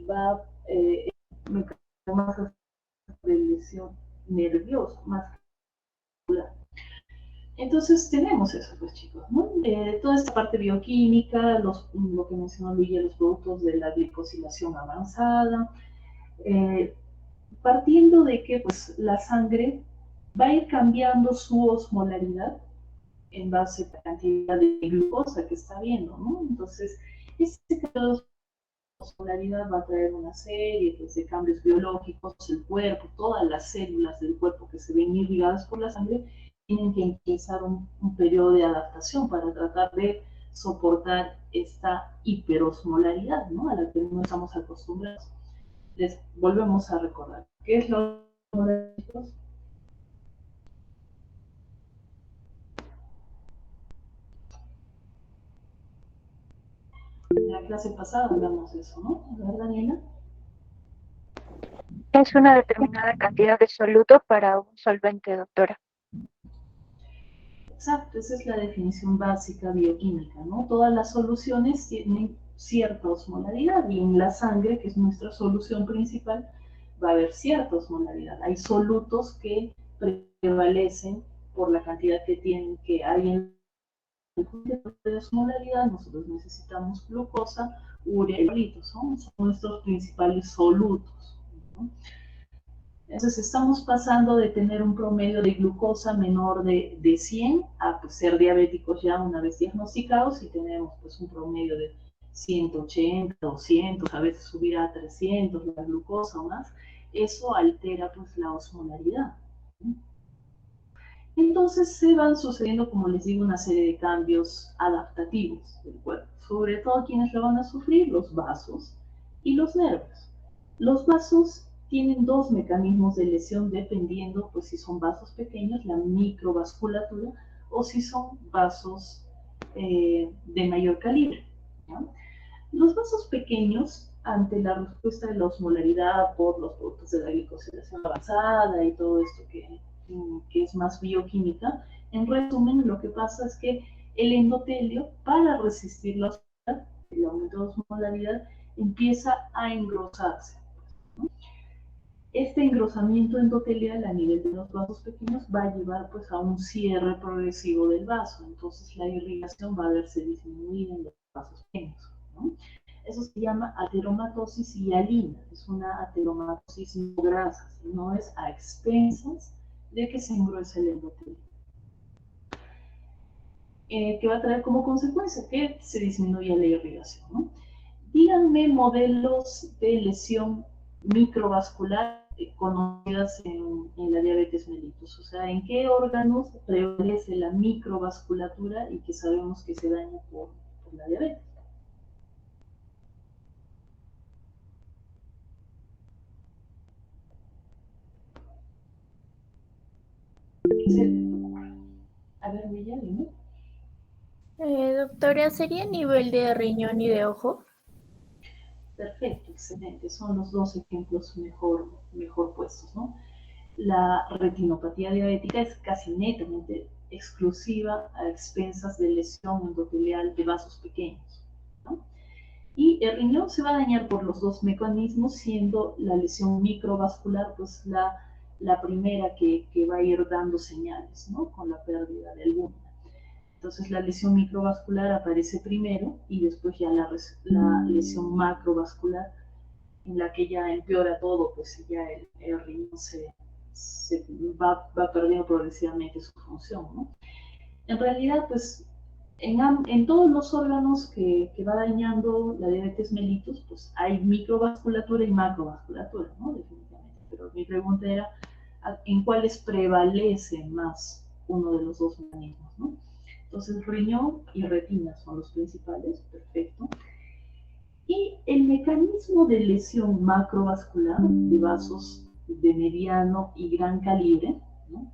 va más de lesión nerviosa, más que. Entonces tenemos eso, pues chicos, ¿no? Toda esta parte bioquímica, lo que mencionó Luis, los productos de la glicosilación avanzada, partiendo de que pues, la sangre va a ir cambiando su osmolaridad en base a la cantidad de glucosa que está viendo, ¿no? Entonces, este cambio de osmolaridad va a traer una serie pues, de cambios biológicos, el cuerpo, todas las células del cuerpo que se ven irrigadas por la sangre, tienen que empezar un periodo de adaptación para tratar de soportar esta hiperosmolaridad, ¿no? A la que no estamos acostumbrados. Les volvemos a recordar. ¿Qué es lo osmolar, chicos? En la clase pasada hablamos de eso, ¿no? ¿Verdad, Daniela? Es una determinada cantidad de soluto para un solvente, doctora. Exacto, esa es la definición básica bioquímica, ¿no? Todas las soluciones tienen cierta osmolaridad y en la sangre, que es nuestra solución principal, va a haber cierta osmolaridad. Hay solutos que prevalecen por la cantidad que tienen, que hay en de osmolaridad. Nosotros necesitamos glucosa, urea y hidrolitos, ¿no? Son nuestros principales solutos, ¿no? Entonces estamos pasando de tener un promedio de glucosa menor de 100 a pues, ser diabéticos ya una vez diagnosticados y tenemos pues, un promedio de 180, 200, a veces subir a 300 la glucosa o más. Eso altera pues, la osmolaridad. Entonces se van sucediendo, como les digo, una serie de cambios adaptativos del cuerpo. Sobre todo quienes lo van a sufrir, los vasos y los nervios. Los vasos tienen dos mecanismos de lesión dependiendo pues, si son vasos pequeños, la microvasculatura, o si son vasos de mayor calibre, ¿no? Los vasos pequeños, ante la respuesta de la osmolaridad por los productos de la glicosilación avanzada y todo esto que es más bioquímica, en resumen, lo que pasa es que el endotelio, para resistir la osmolaridad, el aumento de osmolaridad, empieza a engrosarse, ¿no? Este engrosamiento endotelial a nivel de los vasos pequeños va a llevar pues, a un cierre progresivo del vaso, entonces la irrigación va a verse disminuida en los vasos pequeños, ¿no? Eso se llama ateromatosis hialina, es una ateromatosis no grasa, no es a expensas de que se engruese el endotelio. Que va a traer como consecuencia que se disminuya la irrigación, ¿no? Díganme modelos de lesión microvascular conocidas en la diabetes mellitus, o sea, en qué órganos prevalece la microvasculatura y que sabemos que se daña por la diabetes. A ver, Villa, dime. Doctora, ¿sería a nivel de riñón y de ojo? Perfecto, excelente. Son los dos ejemplos mejor puestos, ¿no? La retinopatía diabética es casi netamente exclusiva a expensas de lesión endotelial de vasos pequeños, ¿no? Y el riñón se va a dañar por los dos mecanismos, siendo la lesión microvascular pues la primera que va a ir dando señales, ¿no? Con la pérdida de albúmina. Entonces la lesión microvascular aparece primero y después ya la lesión macrovascular, en la que ya empeora todo, pues ya el riñón se va perdiendo progresivamente su función, ¿no? En realidad, pues en todos los órganos que va dañando la diabetes mellitus, pues hay microvasculatura y macrovasculatura, ¿no? Definitivamente. Pero mi pregunta era, ¿en cuáles prevalece más uno de los dos mecanismos, ¿no? Entonces, riñón y retina son los principales, perfecto. Y el mecanismo de lesión macrovascular de vasos de mediano y gran calibre, ¿no?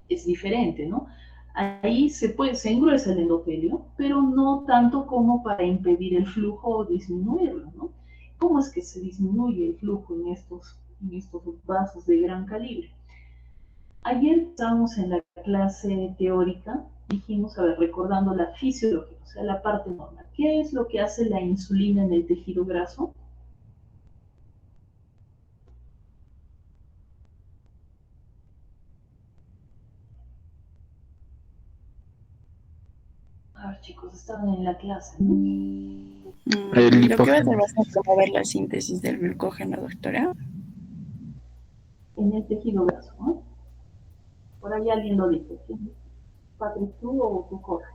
Es diferente, ¿no? Ahí se engruesa el endotelio, pero no tanto como para impedir el flujo o disminuirlo, ¿no? ¿Cómo es que se disminuye el flujo en estos vasos de gran calibre? Ayer estábamos en la clase teórica, dijimos, a ver, recordando la fisiología, o sea, la parte normal. ¿Qué es lo que hace la insulina en el tejido graso? A ver, chicos, estaban en la clase, ¿no? Lo que va a hacer va a ser promover la síntesis del glucógeno, doctora. En el tejido graso, ¿no? Por ahí alguien lo dice. ¿Quién? ¿Patrick, tú o tu corre?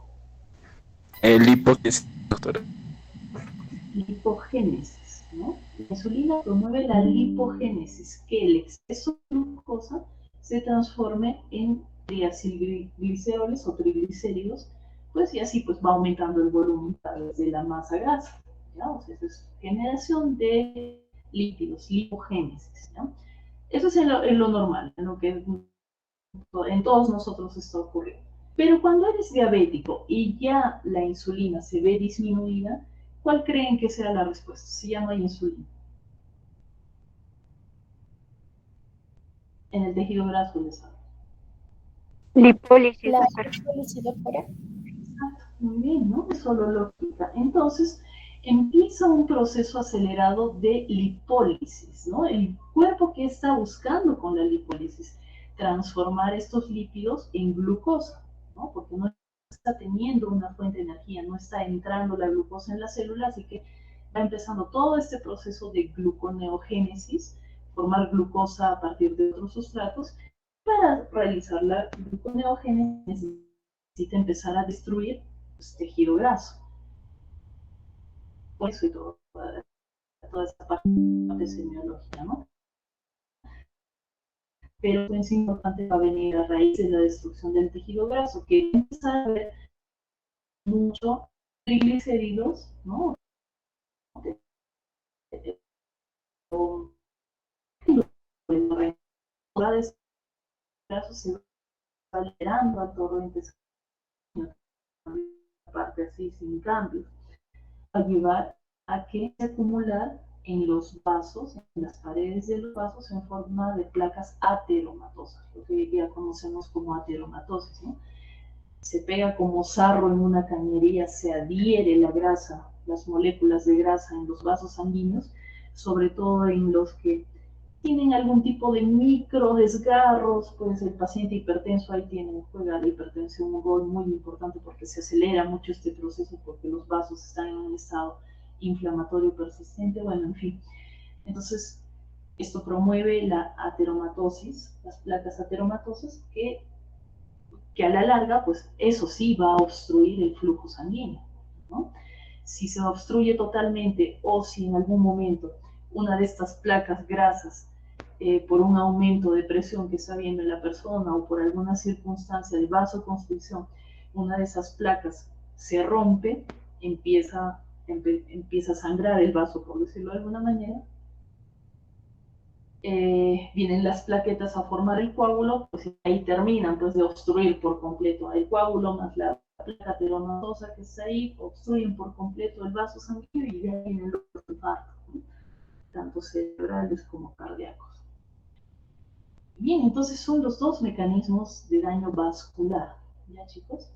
El hipótesis, doctora. Lipogénesis, ¿no? La insulina promueve la lipogénesis, que el exceso de glucosa se transforme en triacilgliceroles o triglicéridos, pues y así pues va aumentando el volumen a través de la masa grasa, ¿ya? O sea, eso es generación de lípidos, lipogénesis, ¿ya? Eso es en lo normal, en lo que en todos nosotros está ocurriendo. Pero cuando eres diabético y ya la insulina se ve disminuida, ¿cuál creen que sea la respuesta? Si ya no hay insulina. En el tejido graso les sabe. Lipólisis, La doctora. lipólisis, doctora. Exacto, muy bien, ¿no? Es solo lógica. Entonces, empieza un proceso acelerado de lipólisis, ¿no? El cuerpo que está buscando con la lipólisis, transformar estos lípidos en glucosa, ¿no? Porque no está teniendo una fuente de energía, no está entrando la glucosa en la célula, así que va empezando todo este proceso de gluconeogénesis, formar glucosa a partir de otros sustratos. Para realizar la gluconeogénesis necesita empezar a destruir pues, tejido graso. Por eso y toda esta parte semiológica, ¿no? Pero es importante va a venir a raíz de la destrucción del tejido graso, que empieza a haber mucho triglicéridos, ¿no? Los grasos se va liberando al torrente sanguíneo, parte así sin cambios, va a llevar a que se acumular en los vasos, en las paredes de los vasos en forma de placas ateromatosas, lo que ya conocemos como ateromatosis, ¿no? Se pega como sarro en una cañería, se adhiere la grasa, las moléculas de grasa en los vasos sanguíneos, sobre todo en los que tienen algún tipo de micro desgarros, pues el paciente hipertenso ahí juega la hipertensión un rol muy importante porque se acelera mucho este proceso porque los vasos están en un estado inflamatorio persistente, bueno, en fin. Entonces, esto promueve la ateromatosis, las placas ateromatosas, que a la larga, pues eso sí va a obstruir el flujo sanguíneo, ¿no? Si se obstruye totalmente o si en algún momento una de estas placas grasas, por un aumento de presión que está viendo en la persona o por alguna circunstancia de vasoconstricción, una de esas placas se rompe, empieza a sangrar el vaso, por decirlo de alguna manera, vienen las plaquetas a formar el coágulo, pues ahí terminan pues de obstruir por completo el coágulo más la placa ateromatosa que está ahí, obstruyen por completo el vaso sanguíneo y ya vienen los infartos, ¿no? Tanto cerebrales como cardíacos. Bien, entonces son los dos mecanismos de daño vascular, ¿ya chicos?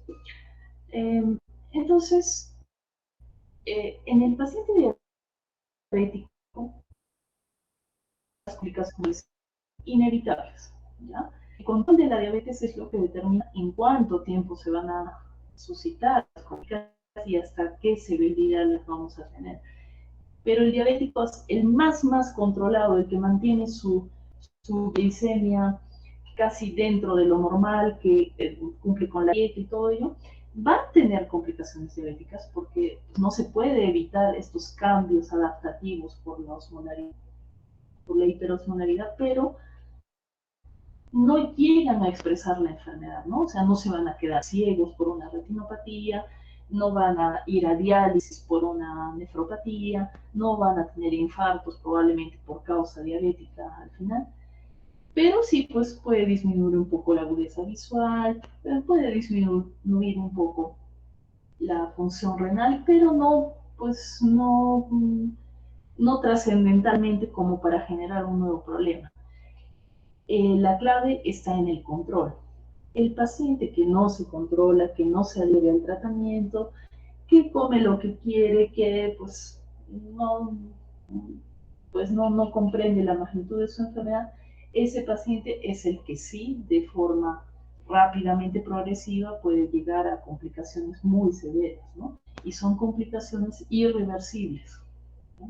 Entonces, en el paciente diabético, las complicaciones inevitables, ¿ya? El control de la diabetes es lo que determina en cuánto tiempo se van a suscitar las complicaciones y hasta qué severidad las vamos a tener. Pero el diabético es el más controlado, el que mantiene su glicemia casi dentro de lo normal, que cumple con la dieta y todo ello, va a tener complicaciones diabéticas porque no se puede evitar estos cambios adaptativos por la osmolaridad, por la hiperosmolaridad, pero no llegan a expresar la enfermedad, ¿no? O sea, no se van a quedar ciegos por una retinopatía, no van a ir a diálisis por una nefropatía, no van a tener infartos probablemente por causa diabética al final, pero sí, pues puede disminuir un poco la agudeza visual, puede disminuir un poco la función renal, pero no, pues no trascendentalmente como para generar un nuevo problema. La clave está en el control. El paciente que no se controla, que no se adhiere al tratamiento, que come lo que quiere, que no comprende la magnitud de su enfermedad, ese paciente es el que sí, de forma rápidamente progresiva puede llegar a complicaciones muy severas, ¿no? Y son complicaciones irreversibles, ¿no?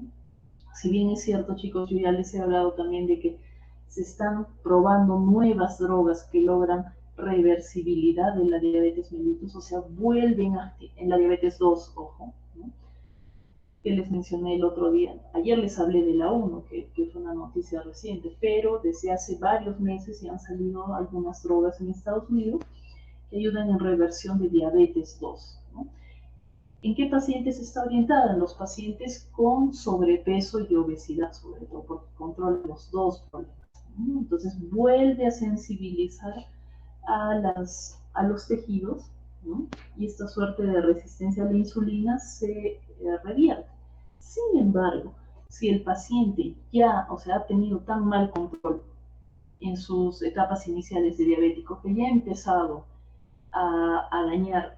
Si bien es cierto, chicos, yo ya les he hablado también de que se están probando nuevas drogas que logran reversibilidad de la diabetes mellitus, o sea, vuelven en la diabetes 2, ojo, ¿no? Que les mencioné el otro día. Ayer les hablé de la 1, que fue una noticia reciente, pero desde hace varios meses ya han salido algunas drogas en Estados Unidos que ayudan en reversión de diabetes 2, ¿no? ¿En qué pacientes está orientada? En los pacientes con sobrepeso y obesidad, sobre todo, porque controla los dos problemas, ¿no? Entonces vuelve a sensibilizar a los tejidos, ¿no? Y esta suerte de resistencia a la insulina se revierte. Sin embargo, si el paciente ya, o sea, ha tenido tan mal control en sus etapas iniciales de diabético que ya ha empezado a dañar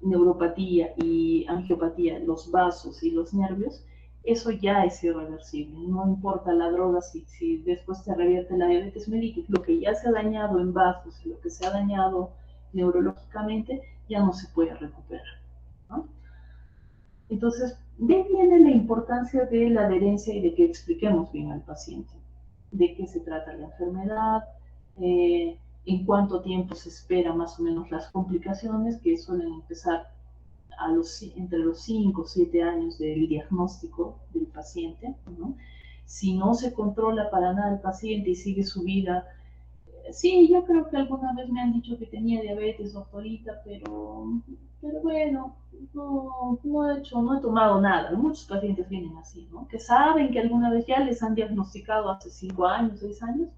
neuropatía y angiopatía, los vasos y los nervios, eso ya es irreversible. No importa la droga, si después te revierte la diabetes mellitus, lo que ya se ha dañado en vasos, lo que se ha dañado neurológicamente, ya no se puede recuperar, ¿no? Entonces, de ahí viene la importancia de la adherencia y de que expliquemos bien al paciente de qué se trata la enfermedad, en cuánto tiempo se espera más o menos las complicaciones, que suelen empezar entre los 5 o 7 años del diagnóstico del paciente, ¿no? Si no se controla para nada el paciente y sigue su vida, sí, yo creo que alguna vez me han dicho que tenía diabetes, doctorita, pero bueno, no he tomado nada. Muchos pacientes vienen así, ¿no? Que saben que alguna vez ya les han diagnosticado hace 5 años, 6 años,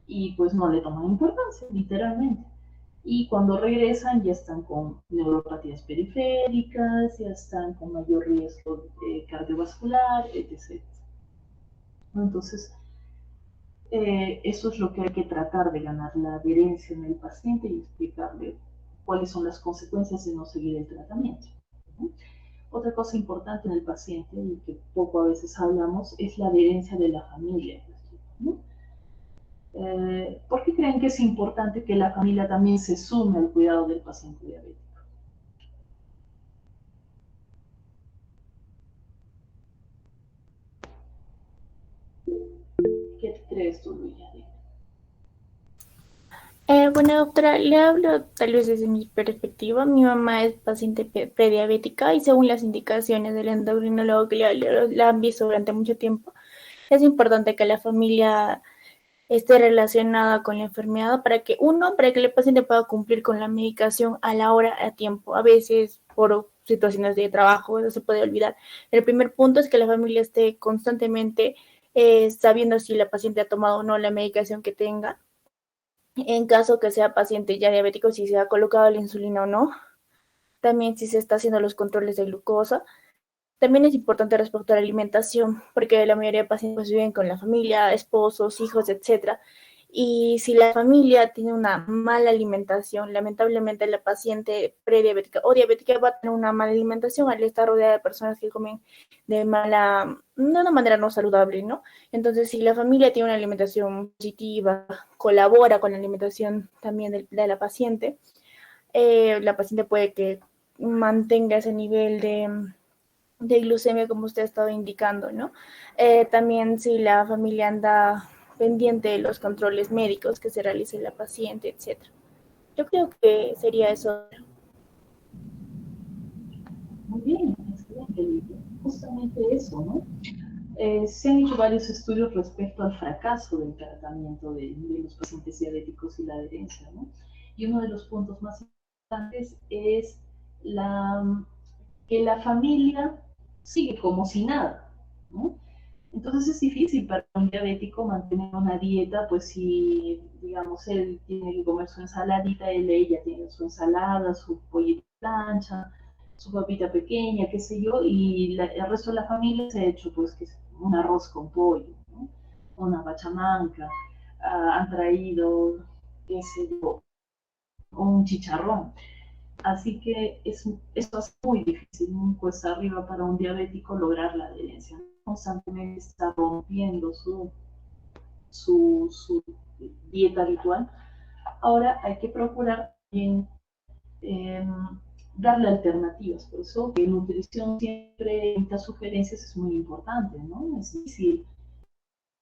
y pues no le toman importancia, literalmente. Y cuando regresan ya están con neuropatías periféricas, ya están con mayor riesgo cardiovascular, etc. Entonces, eso es lo que hay que tratar de ganar, la adherencia en el paciente y explicarle cuáles son las consecuencias de no seguir el tratamiento, ¿no? Otra cosa importante en el paciente, y que poco a veces hablamos, es la adherencia de la familia, ¿no? ¿Por qué creen que es importante que la familia también se sume al cuidado del paciente diabético? ¿Qué crees tú, Luis? Bueno, doctora, le hablo tal vez desde mi perspectiva. Mi mamá es paciente prediabética y según las indicaciones del endocrinólogo que la han visto durante mucho tiempo, es importante que la familia esté relacionada con la enfermedad para que el paciente pueda cumplir con la medicación a la hora, a tiempo. A veces por situaciones de trabajo eso se puede olvidar. El primer punto es que la familia esté constantemente sabiendo si la paciente ha tomado o no la medicación que tenga. En caso que sea paciente ya diabético, si se ha colocado la insulina o no. También si se está haciendo los controles de glucosa. También es importante respecto a la alimentación, porque la mayoría de pacientes pues, viven con la familia, esposos, hijos, etcétera. Y si la familia tiene una mala alimentación, lamentablemente la paciente prediabética o diabética va a tener una mala alimentación al estar rodeada de personas que comen de una manera no saludable, ¿no? Entonces, si la familia tiene una alimentación positiva, colabora con la alimentación también de la paciente puede que mantenga ese nivel de glucemia como usted ha estado indicando, ¿no? También si la familia anda pendiente de los controles médicos que se realice la paciente, etcétera. Yo creo que sería eso. Muy bien, excelente. Justamente eso, ¿no? Se han hecho varios estudios respecto al fracaso del tratamiento de los pacientes diabéticos y la adherencia, ¿no? Y uno de los puntos más importantes es que la familia sigue como si nada, ¿no? Entonces es difícil para un diabético mantener una dieta, pues si, digamos, él tiene que comer su ensaladita, ella tiene su ensalada, su pollito de plancha, su papita pequeña, qué sé yo, y el resto de la familia se ha hecho, pues, un arroz con pollo, ¿no? Una pachamanca, han traído, qué sé yo, un chicharrón. Así que esto es muy difícil, muy cuesta arriba para un diabético lograr la adherencia. Constantemente está rompiendo su dieta habitual Ahora hay que procurar también darle alternativas, por eso que nutrición siempre, en estas sugerencias es muy importante, ¿no? Es difícil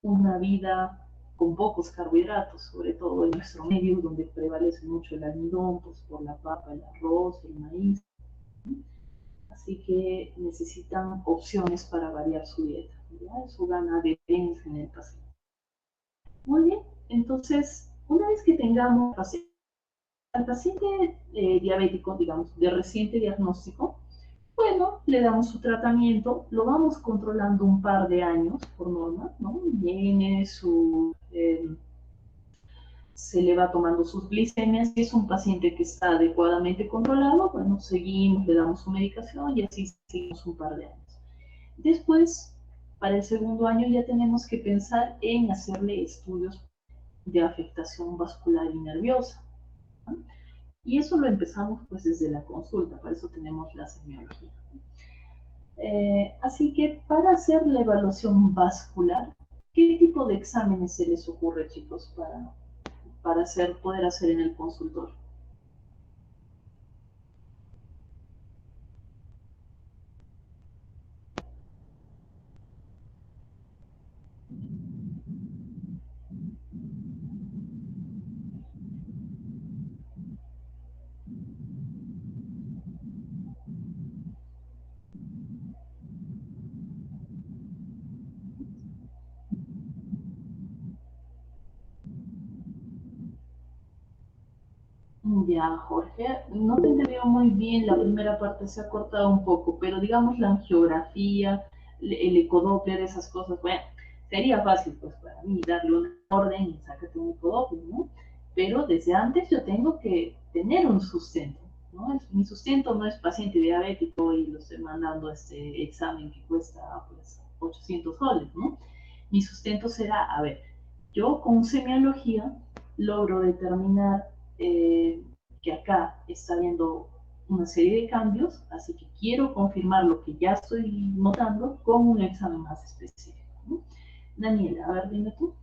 una vida con pocos carbohidratos, sobre todo en nuestro medio donde prevalece mucho el almidón, pues por la papa, el arroz, el maíz. Así que necesitan opciones para variar su dieta. ¿Verdad? Eso gana adherencia en el paciente. Muy bien, entonces, una vez que tengamos al paciente diabético, digamos, de reciente diagnóstico, bueno, le damos su tratamiento, lo vamos controlando un par de años por norma, ¿no? Viene se le va tomando sus glicemias. Si es un paciente que está adecuadamente controlado, bueno, seguimos, le damos su medicación y así seguimos un par de años. Después, para el segundo año ya tenemos que pensar en hacerle estudios de afectación vascular y nerviosa, ¿no? Y eso lo empezamos pues desde la consulta, para eso tenemos la semiología. Así que para hacer la evaluación vascular, ¿qué tipo de exámenes se les ocurre, chicos, para poder hacer en el consultorio? Ya, Jorge, no te he entendido muy bien, la primera parte se ha cortado un poco, pero digamos la angiografía, el ecodoppler, esas cosas, bueno, sería fácil pues para mí darle una orden y sácate un ecodoppler, ¿no? Pero desde antes yo tengo que tener un sustento, ¿no? Mi sustento no es paciente diabético y lo estoy mandando a este examen que cuesta pues 800 soles, ¿no? Mi sustento será, a ver, yo con semiología logro determinar que acá está habiendo una serie de cambios, así que quiero confirmar lo que ya estoy notando con un examen más específico, ¿no? Daniela, a ver, dime tú.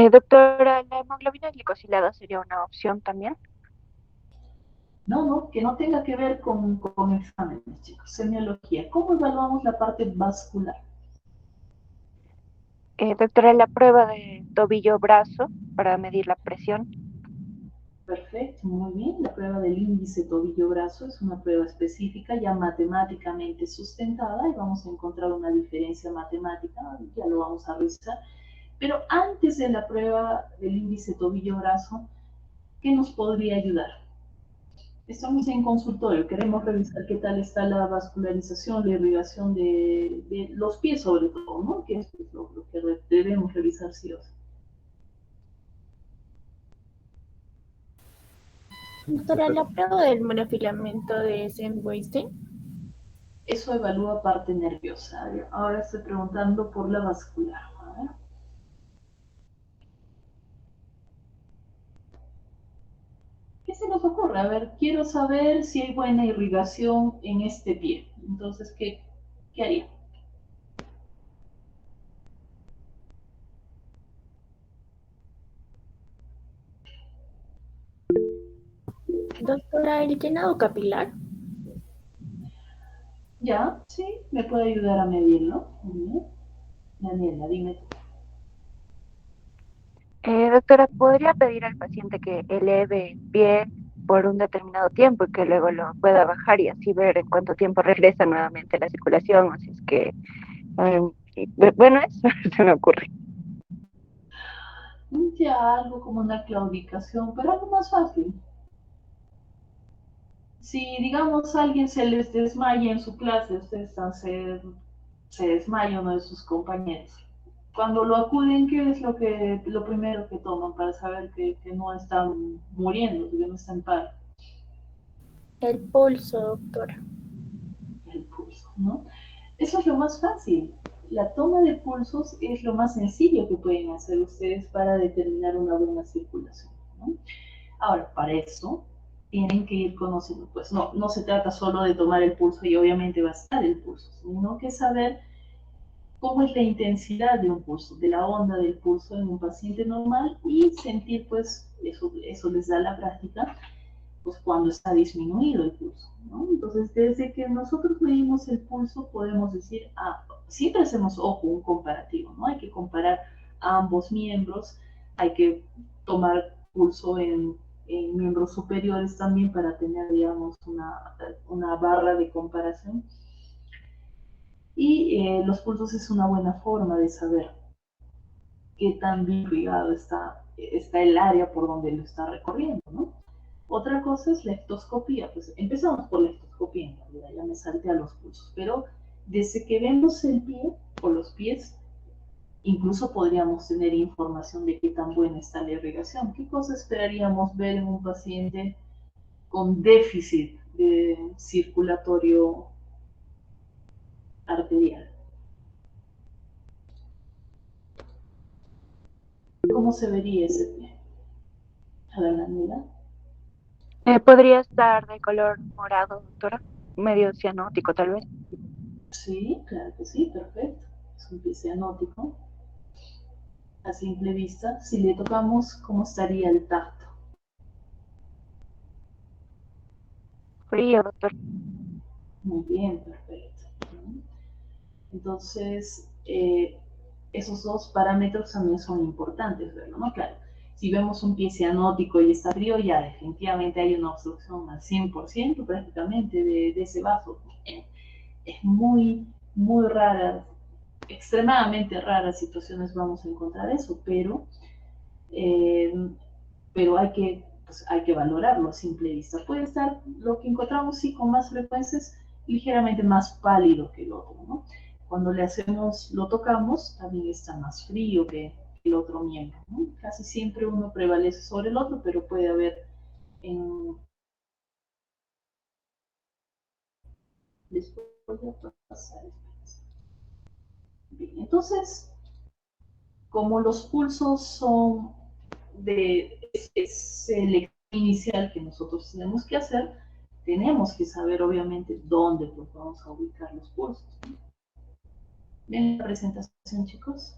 Doctora, ¿la hemoglobina glicosilada sería una opción también? No, no, que no tenga que ver con exámenes, chicos. Semiología. ¿Cómo evaluamos la parte vascular? Doctora, la prueba de tobillo-brazo para medir la presión. Perfecto, muy bien. La prueba del índice tobillo-brazo es una prueba específica ya matemáticamente sustentada y vamos a encontrar una diferencia matemática, ya lo vamos a revisar. Pero antes de la prueba del índice tobillo-brazo, ¿qué nos podría ayudar? Estamos en consultorio, queremos revisar qué tal está la vascularización, la irrigación de los pies sobre todo, ¿no? Que es lo que debemos revisar sí o sí. Doctora, la prueba del monofilamento de Sandweiss. Eso evalúa parte nerviosa. Ahora estoy preguntando por la vascular. A ver. ¿Qué se nos ocurre? A ver, quiero saber si hay buena irrigación en este pie. Entonces, ¿qué haría? Doctora, el llenado capilar. ¿Ya? Sí, me puede ayudar a medirlo. Muy bien. Daniela, dime tú. Doctora, ¿podría pedir al paciente que eleve el pie por un determinado tiempo y que luego lo pueda bajar y así ver en cuánto tiempo regresa nuevamente la circulación? O si es que, bueno, eso se me ocurre. Ya algo como una claudicación, pero algo más fácil. Si, digamos, alguien se les desmaya en su clase, se desmaya uno de sus compañeros. Cuando lo acuden, ¿qué es lo primero que toman para saber que no están muriendo, que no están en paro? El pulso, doctora. El pulso, ¿no? Eso es lo más fácil. La toma de pulsos es lo más sencillo que pueden hacer ustedes para determinar una buena circulación, ¿no? Ahora, para eso tienen que ir conociendo, pues no se trata solo de tomar el pulso y obviamente va a estar el pulso, sino que saber cómo es la intensidad de un pulso, de la onda del pulso en un paciente normal y sentir, pues, eso les da la práctica, pues cuando está disminuido el pulso, ¿no? Entonces, desde que nosotros medimos el pulso, podemos decir, siempre hacemos, ojo, un comparativo, ¿no? Hay que comparar a ambos miembros, hay que tomar pulso en miembros superiores también para tener, digamos, una barra de comparación. Y los pulsos es una buena forma de saber qué tan bien irrigado está el área por donde lo está recorriendo, ¿no? Otra cosa es la ectoscopía. Pues empezamos por la ectoscopía, en realidad ya me salté a los pulsos, pero desde que vemos el pie o los pies, incluso podríamos tener información de qué tan buena está la irrigación. ¿Qué cosa esperaríamos ver en un paciente con déficit circulatorio arterial? ¿Cómo se vería ese pie? A ver, Daniela. ¿Podría estar de color morado, doctora? Medio cianótico, tal vez. Sí, claro que sí, perfecto. Es un pie cianótico. A simple vista, si le tocamos, ¿cómo estaría el tacto? Frío, doctor. Muy bien, perfecto. Entonces, esos dos parámetros también son importantes verlo, ¿no? Claro, si vemos un pie cianótico y está frío, ya definitivamente hay una obstrucción al 100% prácticamente de ese vaso. Es muy, muy rara, extremadamente raras situaciones vamos a encontrar eso, eh, pero pues, hay que valorarlo a simple vista. Puede estar, lo que encontramos sí con más frecuencia es ligeramente más pálido que el otro, ¿no? Cuando lo tocamos, también está más frío que el otro miembro, ¿no? Casi siempre uno prevalece sobre el otro, pero puede haber en... Después voy a pasar. Bien, entonces, como los pulsos son de selección inicial que nosotros tenemos que hacer, tenemos que saber obviamente dónde pues, vamos a ubicar los pulsos. ¿Ven la presentación, chicos?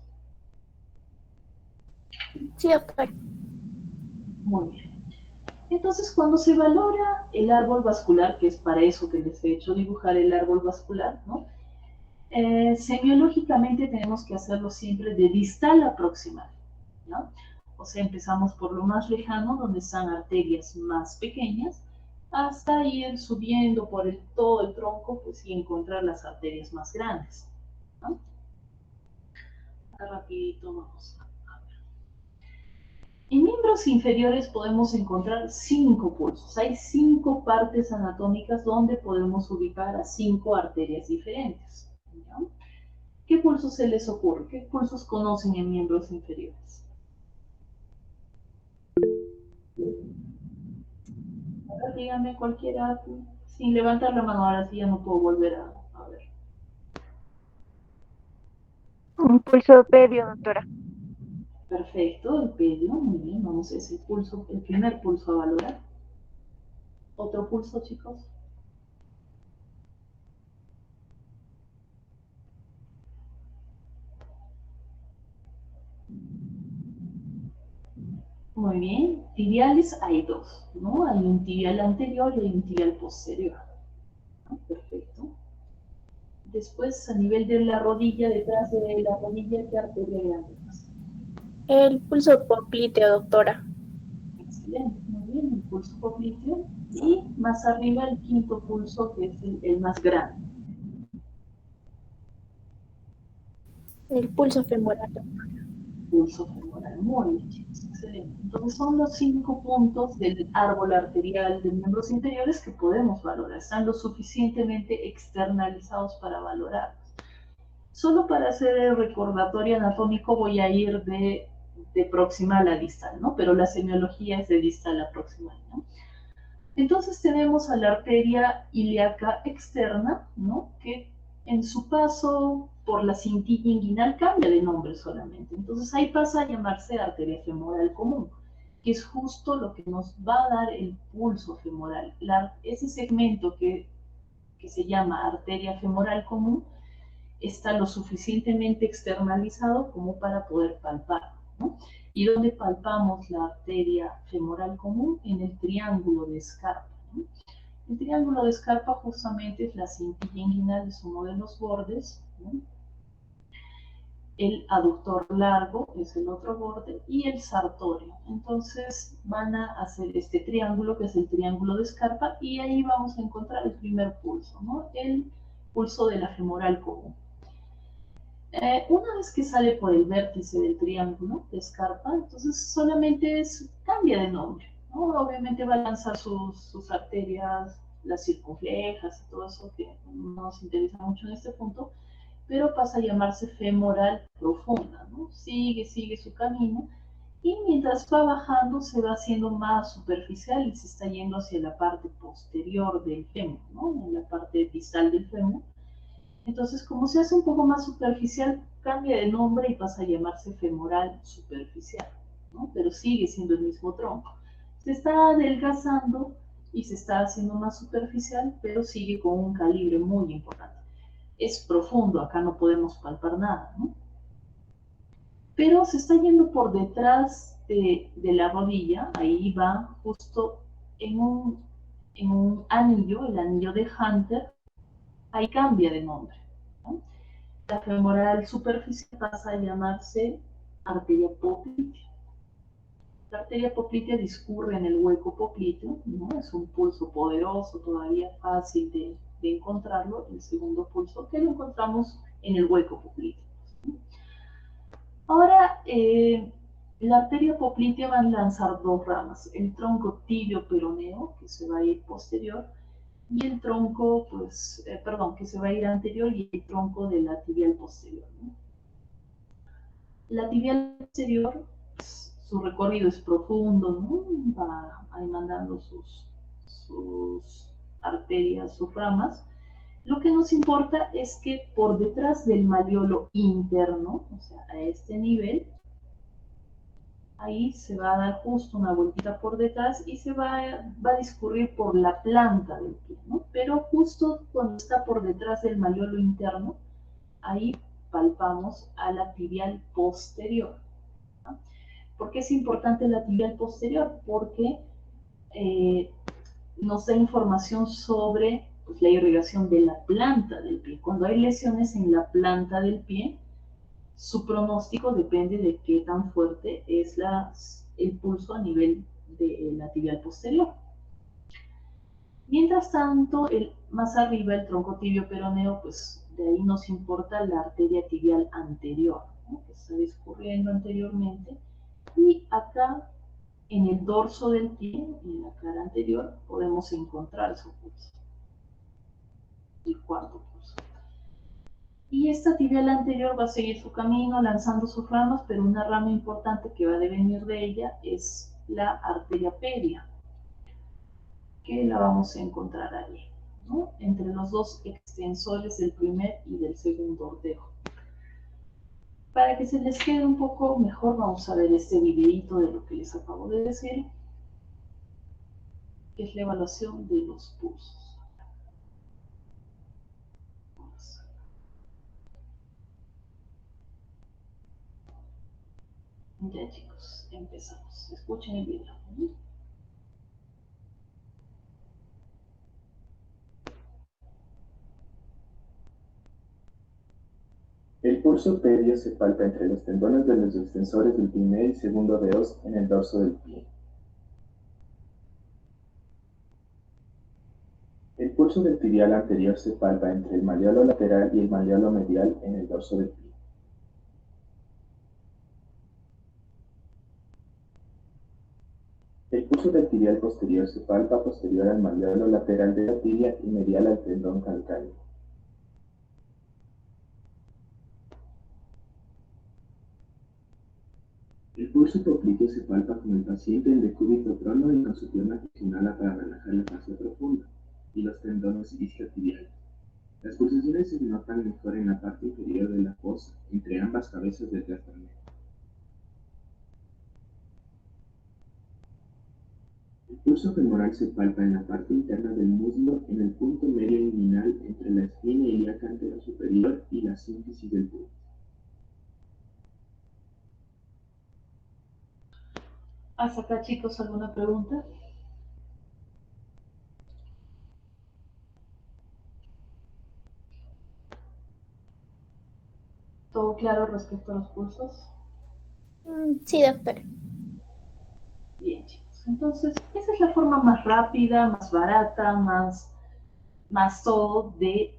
Sí, doctor. Muy bien. Entonces, cuando se valora el árbol vascular, que es para eso que les he hecho dibujar el árbol vascular, ¿no? Semiológicamente tenemos que hacerlo siempre de distal a proximal, ¿no? O sea, empezamos por lo más lejano, donde están arterias más pequeñas, hasta ir subiendo por todo el tronco, pues, y encontrar las arterias más grandes, ¿no? Acá rapidito vamos a ver. En miembros inferiores podemos encontrar 5 pulsos. Hay 5 partes anatómicas donde podemos ubicar a 5 arterias diferentes, ¿no? ¿Qué pulsos se les ocurre? ¿Qué pulsos conocen en miembros inferiores? Ahora díganme cualquiera, sin levantar la mano, ahora sí ya no puedo volver a ver. Un pulso pedio, doctora. Perfecto, el pedio, muy bien, vamos a ese pulso, el primer pulso a valorar. Otro pulso, chicos. Muy bien, tibiales hay dos, ¿no? Hay un tibial anterior y hay un tibial posterior. ¿No? Perfecto. Después, a nivel de la rodilla, detrás de la rodilla, ¿qué arteria grande más? El pulso popliteo, doctora. Excelente, muy bien, el pulso popliteo. Y más arriba el quinto pulso, que es el más grande. El pulso femoral. Pulso femoral, muy bien, chicos, excelente. Entonces son los 5 puntos del árbol arterial de miembros inferiores que podemos valorar. Están lo suficientemente externalizados para valorarlos. Solo para hacer el recordatorio anatómico voy a ir de proximal a distal, ¿no? Pero la semiología es de distal a proximal, ¿no? Entonces tenemos a la arteria ilíaca externa, ¿no? Que en su paso por la cintilla inguinal cambia de nombre solamente. Entonces ahí pasa a llamarse arteria femoral común, que es justo lo que nos va a dar el pulso femoral. Ese segmento que se llama arteria femoral común está lo suficientemente externalizado como para poder palpar, ¿no? ¿Y dónde palpamos la arteria femoral común? En el triángulo de Scarpa, ¿no? El triángulo de Scarpa justamente es la cintilla inguinal de uno de los bordes, ¿no? El aductor largo es el otro borde y el sartorio. Entonces van a hacer este triángulo que es el triángulo de Scarpa y ahí vamos a encontrar el primer pulso, ¿no? El pulso de la femoral común. Una vez que sale por el vértice del triángulo de Scarpa, entonces solamente cambia de nombre, ¿no? Obviamente va a lanzar sus arterias, las circunflejas y todo eso que no nos interesa mucho en este punto, pero pasa a llamarse femoral profunda, ¿no? Sigue su camino y mientras va bajando se va haciendo más superficial y se está yendo hacia la parte posterior del fémur, ¿no? En la parte distal del fémur. Entonces, como se hace un poco más superficial, cambia de nombre y pasa a llamarse femoral superficial, ¿no? Pero sigue siendo el mismo tronco. Se está adelgazando y se está haciendo más superficial, pero sigue con un calibre muy importante. Es profundo, acá no podemos palpar nada, ¿no? Pero se está yendo por detrás de la rodilla, ahí va justo en un anillo, el anillo de Hunter, ahí cambia de nombre, ¿no? La femoral superficial pasa a llamarse arteria poplitea. La arteria poplitea discurre en el hueco popliteo, ¿no? Es un pulso poderoso, todavía fácil de encontrarlo, el segundo pulso, que lo encontramos en el hueco popliteo. Ahora, la arteria poplitea va a lanzar dos ramas, el tronco tibio-peroneo, que se va a ir posterior, y el tronco, que se va a ir anterior, y el tronco de la tibial posterior, ¿no? La tibial posterior, su recorrido es profundo, ¿no? Va ahí mandando sus arterias, sus ramas. Lo que nos importa es que por detrás del maleolo interno, o sea, a este nivel, ahí se va a dar justo una vueltita por detrás y se va a discurrir por la planta del pie, ¿no? Pero justo cuando está por detrás del maleolo interno, ahí palpamos a la tibial posterior, ¿no? ¿Por qué es importante la tibial posterior? Porque nos da información sobre la irrigación de la planta del pie. Cuando hay lesiones en la planta del pie, su pronóstico depende de qué tan fuerte es el pulso a nivel de la tibial posterior. Mientras tanto, más arriba, el tronco tibio peroneo, pues de ahí nos importa la arteria tibial anterior, ¿no? Que está discurriendo anteriormente. Y acá, en el dorso del pie, en la cara anterior, podemos encontrar su pulso. El cuarto pulso. Y esta tibial anterior va a seguir su camino lanzando sus ramas, pero una rama importante que va a devenir de ella es la arteria pedia, que la vamos a encontrar ahí, ¿no? Entre los dos extensores del primer y del segundo ortejo. Para que se les quede un poco mejor, vamos a ver este videito de lo que les acabo de decir, que es la evaluación de los pulsos. Ya chicos, empezamos. Escuchen el video, ¿no? El pulso pedio se palpa entre los tendones de los extensores del primer y segundo dedos en el dorso del pie. El pulso del tibial anterior se palpa entre el maleolo lateral y el maleolo medial en el dorso del pie. El pulso del tibial posterior se palpa posterior al maleolo lateral de la tibia y medial al tendón calcáneo. El pulso popliteo se palpa con el paciente en decúbito prono y con su pierna flexionada para relajar la fascia profunda y los tendones isquiotibiales. Las pulsaciones se notan mejor en la parte inferior de la fosa, entre ambas cabezas del diafragma. El pulso femoral se palpa en la parte interna del muslo en el punto medio inguinal entre la espina ilíaca antero superior y la sínfisis del pubis. ¿Hasta acá, chicos, alguna pregunta? ¿Todo claro respecto a los pulsos? Sí, doctora. Bien, chicos. Entonces, esa es la forma más rápida, más barata, más todo de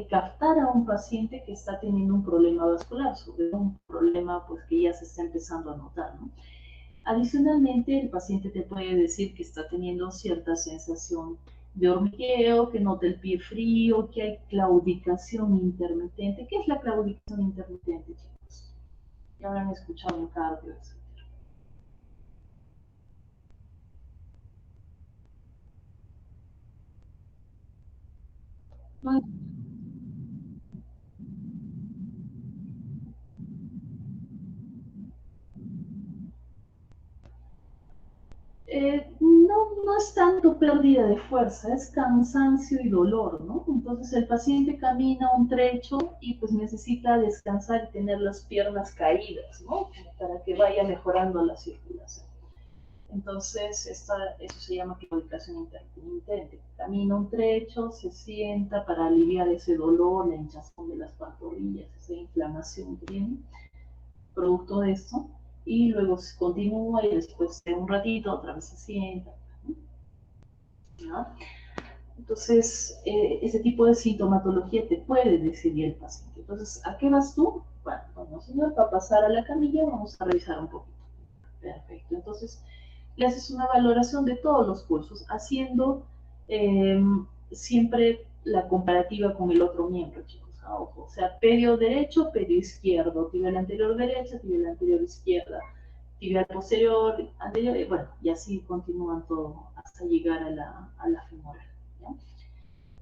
captar a un paciente que está teniendo un problema vascular, sobre todo un problema pues, que ya se está empezando a notar, ¿no? Adicionalmente, el paciente te puede decir que está teniendo cierta sensación de hormigueo, que nota el pie frío, que hay claudicación intermitente. ¿Qué es la claudicación intermitente, chicos? Ya habrán escuchado en cardio eso. No, no es tanto pérdida de fuerza, es cansancio y dolor, ¿no? Entonces el paciente camina un trecho y pues necesita descansar y tener las piernas caídas, ¿no? Para que vaya mejorando la circulación. Entonces, eso se llama claudicación intermitente. Camina un trecho, se sienta para aliviar ese dolor, la hinchazón de las pantorrillas, esa inflamación que tiene, producto de esto, y luego se continúa y después de un ratito otra vez se sienta, ¿no? Entonces, ese tipo de sintomatología te puede decidir el paciente. Entonces, ¿a qué vas tú? Bueno, señor, para pasar a la camilla vamos a revisar un poquito. Perfecto. Entonces, le haces una valoración de todos los cursos, haciendo eh, siempre la comparativa con el otro miembro, chicos. Ojo, o sea, pedio derecho, pedio izquierdo, tibial anterior derecha, tibial anterior izquierda, tibial posterior, anterior, bueno, y así continúan todo hasta llegar a la femoral. ¿Ya?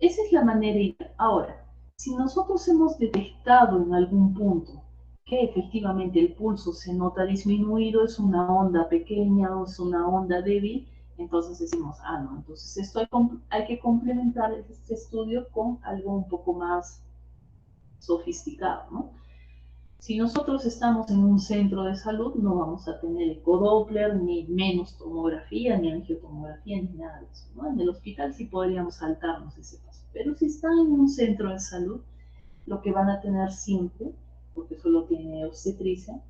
Esa es la manera ideal. Ahora, si nosotros hemos detectado en algún punto que efectivamente el pulso se nota disminuido, es una onda pequeña o es una onda débil, entonces decimos, no, entonces esto hay que complementar este estudio con algo un poco más sofisticado, ¿no? Si nosotros estamos en un centro de salud, no vamos a tener ecodoppler, ni menos tomografía, ni angiotomografía, ni nada de eso, ¿no? En el hospital sí podríamos saltarnos ese paso. Pero si están en un centro de salud, lo que van a tener siempre, porque solo tiene obstetricia,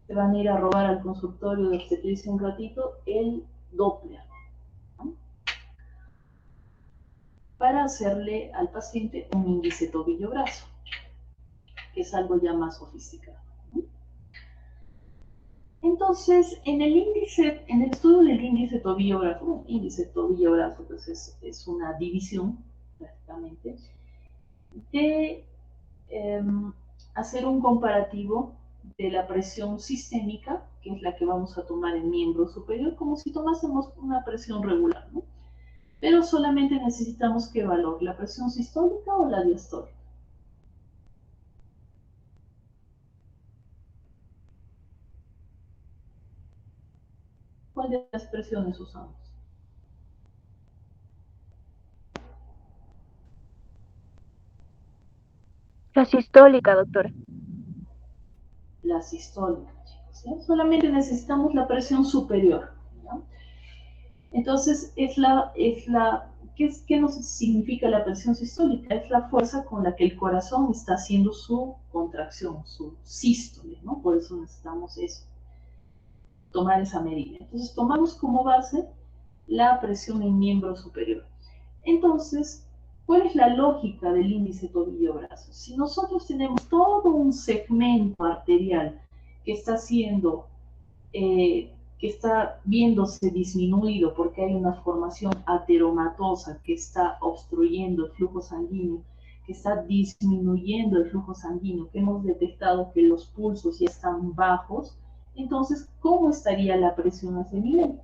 se van a ir a robar al consultorio de obstetricia un ratito el Doppler, ¿no? Para hacerle al paciente un índice tobillo-brazo, que es algo ya más sofisticado. Entonces, en el estudio del índice tobillo-brazo, pues es una división, prácticamente, de eh, hacer un comparativo de la presión sistémica, que es la que vamos a tomar en miembro superior, como si tomásemos una presión regular, ¿no? Pero solamente necesitamos que valore la presión sistólica o la diastólica. ¿Cuál de las presiones usamos? La sistólica, doctora. La sistólica, chicos. ¿Ya? Solamente necesitamos la presión superior. ¿Ya? Entonces, ¿qué nos significa la presión sistólica? Es la fuerza con la que el corazón está haciendo su contracción, su sístole, ¿no? Por eso necesitamos eso, tomar esa medida. Entonces, tomamos como base la presión en miembro superior. Entonces, ¿cuál es la lógica del índice tobillo-brazo? Si nosotros tenemos todo un segmento arterial que está siendo que está viéndose disminuido porque hay una formación ateromatosa que está obstruyendo el flujo sanguíneo, que está disminuyendo el flujo sanguíneo, que hemos detectado que los pulsos ya están bajos, entonces, ¿cómo estaría la presión a ese nivel?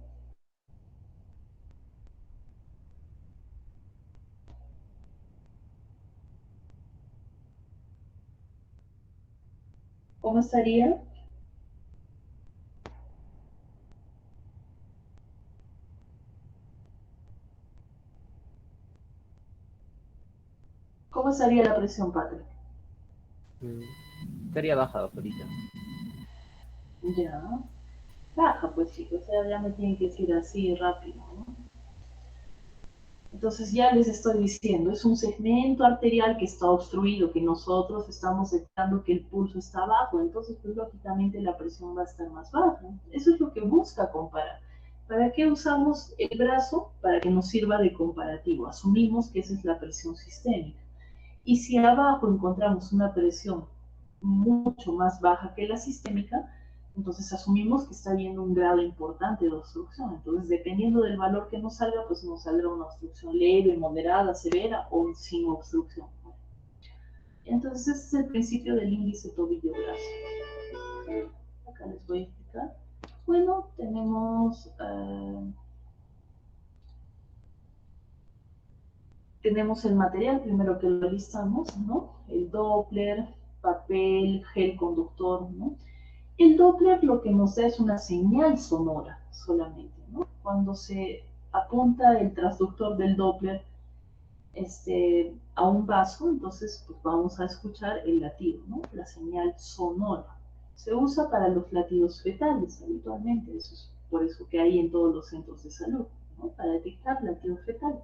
¿Cómo estaría? estaría la presión, Patrick? Estaría baja ahorita. Ya. Baja, pues chicos, ya me tienen que decir así rápido, ¿no? Entonces ya les estoy diciendo, es un segmento arterial que está obstruido, que nosotros estamos detectando que el pulso está bajo, entonces pues lógicamente la presión va a estar más baja. Eso es lo que busca comparar. ¿Para qué usamos el brazo? Para que nos sirva de comparativo. Asumimos que esa es la presión sistémica. Y si abajo encontramos una presión mucho más baja que la sistémica, entonces asumimos que está habiendo un grado importante de obstrucción. Entonces, dependiendo del valor que nos salga, pues nos saldrá una obstrucción leve, moderada, severa o sin obstrucción. Entonces, ese es el principio del índice tobillo-brazo. Acá les voy a explicar. Bueno, tenemos el material, primero que lo listamos, ¿no? El Doppler, papel, gel conductor, ¿no? El Doppler lo que nos da es una señal sonora solamente, ¿no? Cuando se apunta el transductor del Doppler a un vaso, entonces pues vamos a escuchar el latido, ¿no? La señal sonora. Se usa para los latidos fetales habitualmente, eso es por eso que hay en todos los centros de salud, ¿no? Para detectar latido fetal.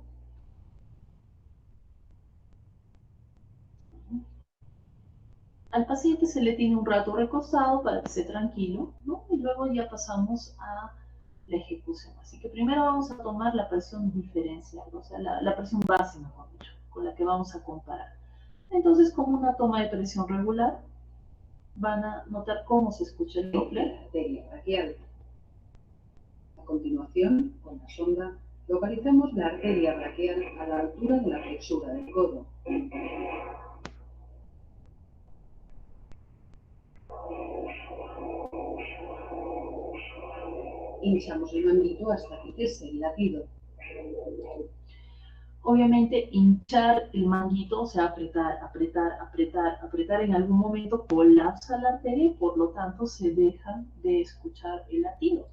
Al paciente se le tiene un rato recostado para que esté tranquilo, ¿no? Y luego ya pasamos a la ejecución. Así que primero vamos a tomar la presión diferencial, o sea, la presión base, mejor dicho, con la que vamos a comparar. Entonces, como una toma de presión regular, van a notar cómo se escucha el Doppler. Arteria braquial. A continuación, con la sonda, localizamos la arteria braquial a la altura de la flexura del codo. Hinchamos el manguito hasta que cese el latido. Obviamente, hinchar el manguito, o sea, apretar, apretar, apretar, apretar, en algún momento colapsa la arteria y por lo tanto se deja de escuchar el latido.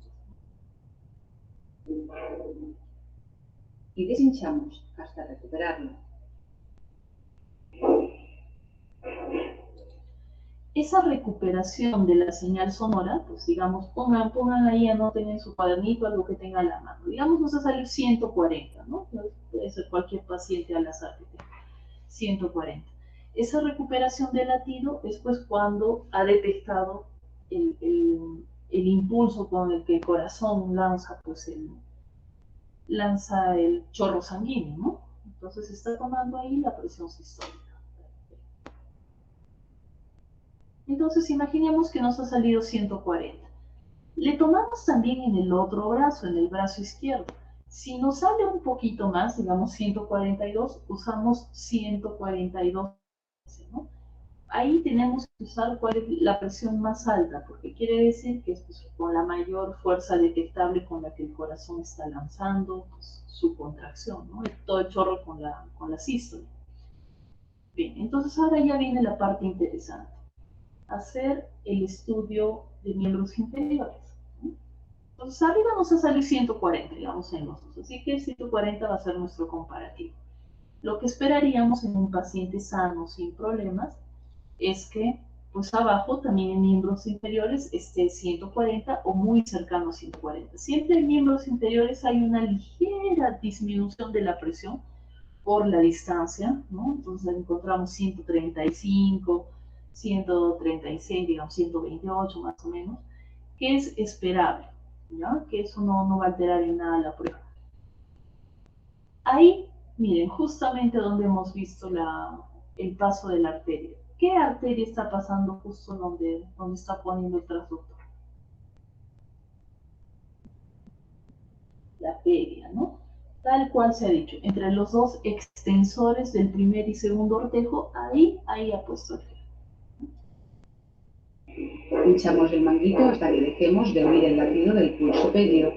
Y deshinchamos hasta recuperarlo. Esa recuperación de la señal sonora, pues digamos, pongan ahí, anoten en su cuadernito algo que tenga a la mano. Digamos, nos va a salir 140, ¿no? Puede ser cualquier paciente al azar que tenga. 140. Esa recuperación del latido es pues cuando ha detectado el impulso con el que el corazón lanza, pues lanza el chorro sanguíneo, ¿no? Entonces está tomando ahí la presión sistólica. Entonces imaginemos que nos ha salido 140. Le tomamos también en el otro brazo, en el brazo izquierdo. Si nos sale un poquito más, digamos 142, usamos 142, ¿no? Ahí tenemos que usar cuál es la presión más alta, porque quiere decir que es pues, con la mayor fuerza detectable con la que el corazón está lanzando pues, su contracción, ¿no? Todo el chorro con la sístole. Bien, entonces ahora ya viene la parte interesante. Hacer el estudio de miembros inferiores. Entonces arriba nos va a salir 140, digamos, en los dos. Así que 140 va a ser nuestro comparativo. Lo que esperaríamos en un paciente sano, sin problemas, es que pues abajo también en miembros inferiores esté 140 o muy cercano a 140. Siempre en miembros inferiores hay una ligera disminución de la presión por la distancia, ¿no? Entonces encontramos 135, 136, digamos 128 más o menos, que es esperable, ¿ya? Que eso no va a alterar en nada la prueba. Ahí, miren, justamente donde hemos visto el paso de la arteria. ¿Qué arteria está pasando justo donde está poniendo el transductor? La pedia, ¿no? Tal cual se ha dicho, entre los dos extensores del primer y segundo ortejo, ahí ha puesto el gel. Hinchamos el manguito hasta que dejemos de oír el latido del pulso pedio.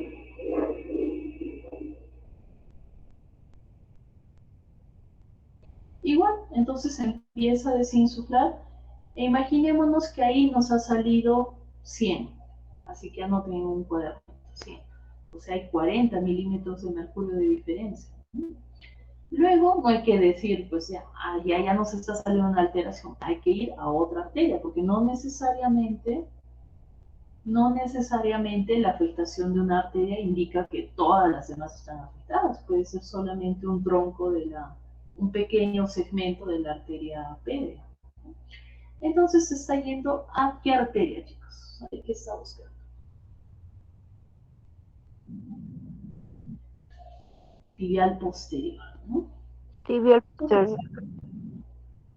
Igual, entonces empieza a desinsuflar e imaginémonos que ahí nos ha salido 100, así que anoten en un cuaderno 100. O sea, hay 40 milímetros de mercurio de diferencia. Luego no hay que decir, pues ya nos está saliendo una alteración, hay que ir a otra arteria, porque no necesariamente la afectación de una arteria indica que todas las demás están afectadas, puede ser solamente un tronco un pequeño segmento de la arteria pédea. Entonces se está yendo a qué arteria, chicos, a ver qué está buscando. Tibial posterior, ¿no? Tibial posterior.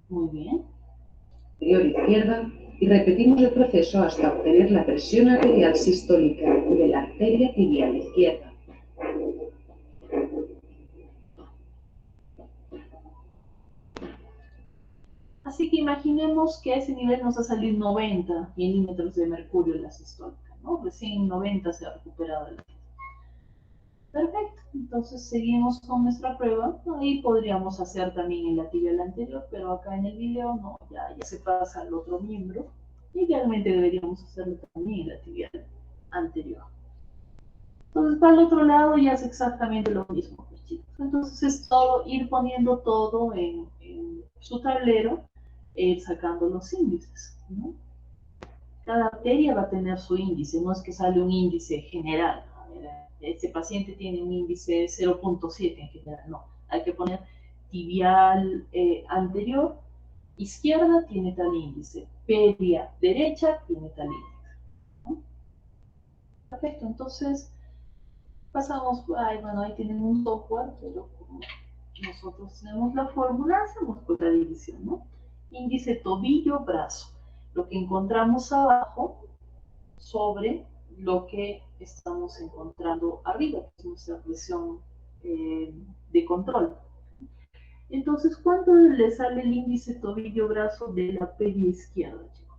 Muy bien. Posterior izquierda y repetimos el proceso hasta obtener la presión arterial sistólica de la arteria tibial izquierda. Así que imaginemos que a ese nivel nos ha salido 90 milímetros de mercurio en la sistólica, ¿no? Recién 90 se ha recuperado el tiempo. Perfecto, entonces seguimos con nuestra prueba. Ahí podríamos hacer también en la tibial anterior, pero acá en el video no, ya se pasa al otro miembro. Idealmente deberíamos hacerlo también en la tibial anterior. Entonces, para el otro lado ya es exactamente lo mismo, pues, chicos. Entonces es todo, ir poniendo todo en su tablero, sacando los índices, ¿no? Cada arteria va a tener su índice, no es que sale un índice general. Este paciente tiene un índice 0.7 en general, no. Hay que poner tibial anterior, izquierda tiene tal índice, pedia derecha tiene tal índice, ¿no? Perfecto, entonces pasamos, bueno, ahí tienen un software, pero como nosotros tenemos la fórmula, hacemos pues la división, ¿no? Índice tobillo, brazo. Lo que encontramos abajo sobre lo que estamos encontrando arriba, que es nuestra presión de control. Entonces, ¿cuánto le sale el índice tobillo-brazo de la pedia izquierda, chicos?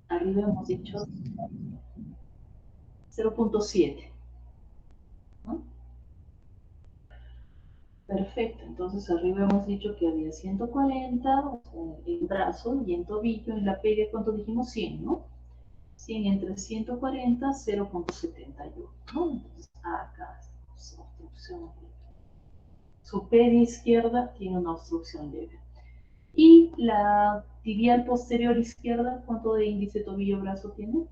Arriba hemos dicho 0.7, ¿no? Perfecto, entonces arriba hemos dicho que había 140, o sea, en brazo y en tobillo, en la pedia, ¿cuánto dijimos? 100, ¿no? 100 entre 140, 0.71, ¿no? Entonces acá está obstrucción leve. Su pedia izquierda tiene una obstrucción leve. Y la tibial posterior izquierda, ¿cuánto de índice tobillo-brazo tiene?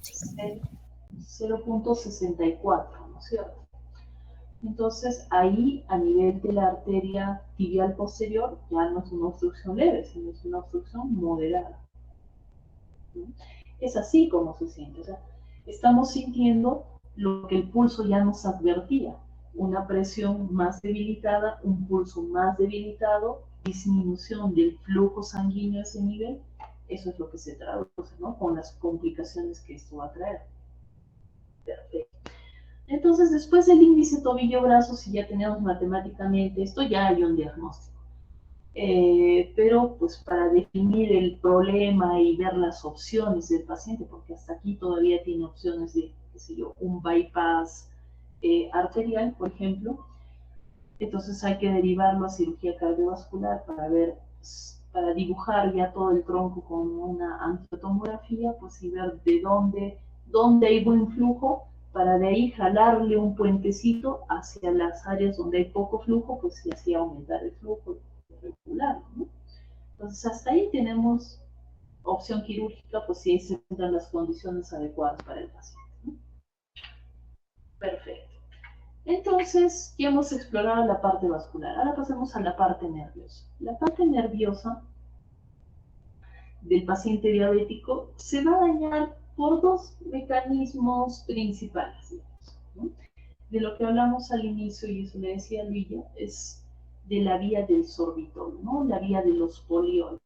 Sí. 0.64, ¿no es cierto? Entonces ahí a nivel de la arteria tibial posterior ya no es una obstrucción leve, sino es una obstrucción moderada, ¿no? Es así como se siente, o sea, estamos sintiendo lo que el pulso ya nos advertía, una presión más debilitada, un pulso más debilitado, disminución del flujo sanguíneo a ese nivel. Eso es lo que se traduce, ¿no? Con las complicaciones que esto va a traer. Perfecto. Entonces, después del índice tobillo-brazo, si ya tenemos matemáticamente esto, ya hay un diagnóstico. Pero pues para definir el problema y ver las opciones del paciente, porque hasta aquí todavía tiene opciones de, qué sé yo, un bypass arterial, por ejemplo, entonces hay que derivarlo a cirugía cardiovascular para ver, para dibujar ya todo el tronco con una angiotomografía, pues y ver de dónde hay buen flujo, para de ahí jalarle un puentecito hacia las áreas donde hay poco flujo, pues y así aumentar el flujo regular, ¿no? Entonces hasta ahí tenemos opción quirúrgica, pues si ahí se encuentran las condiciones adecuadas para el paciente, ¿no? Perfecto. Entonces, ya hemos explorado la parte vascular. Ahora pasemos a la parte nerviosa. La parte nerviosa del paciente diabético se va a dañar por dos mecanismos principales, digamos, ¿no? De lo que hablamos al inicio, y eso le decía Luilla, es de la vía del sorbitol, ¿no? La vía de los polioles.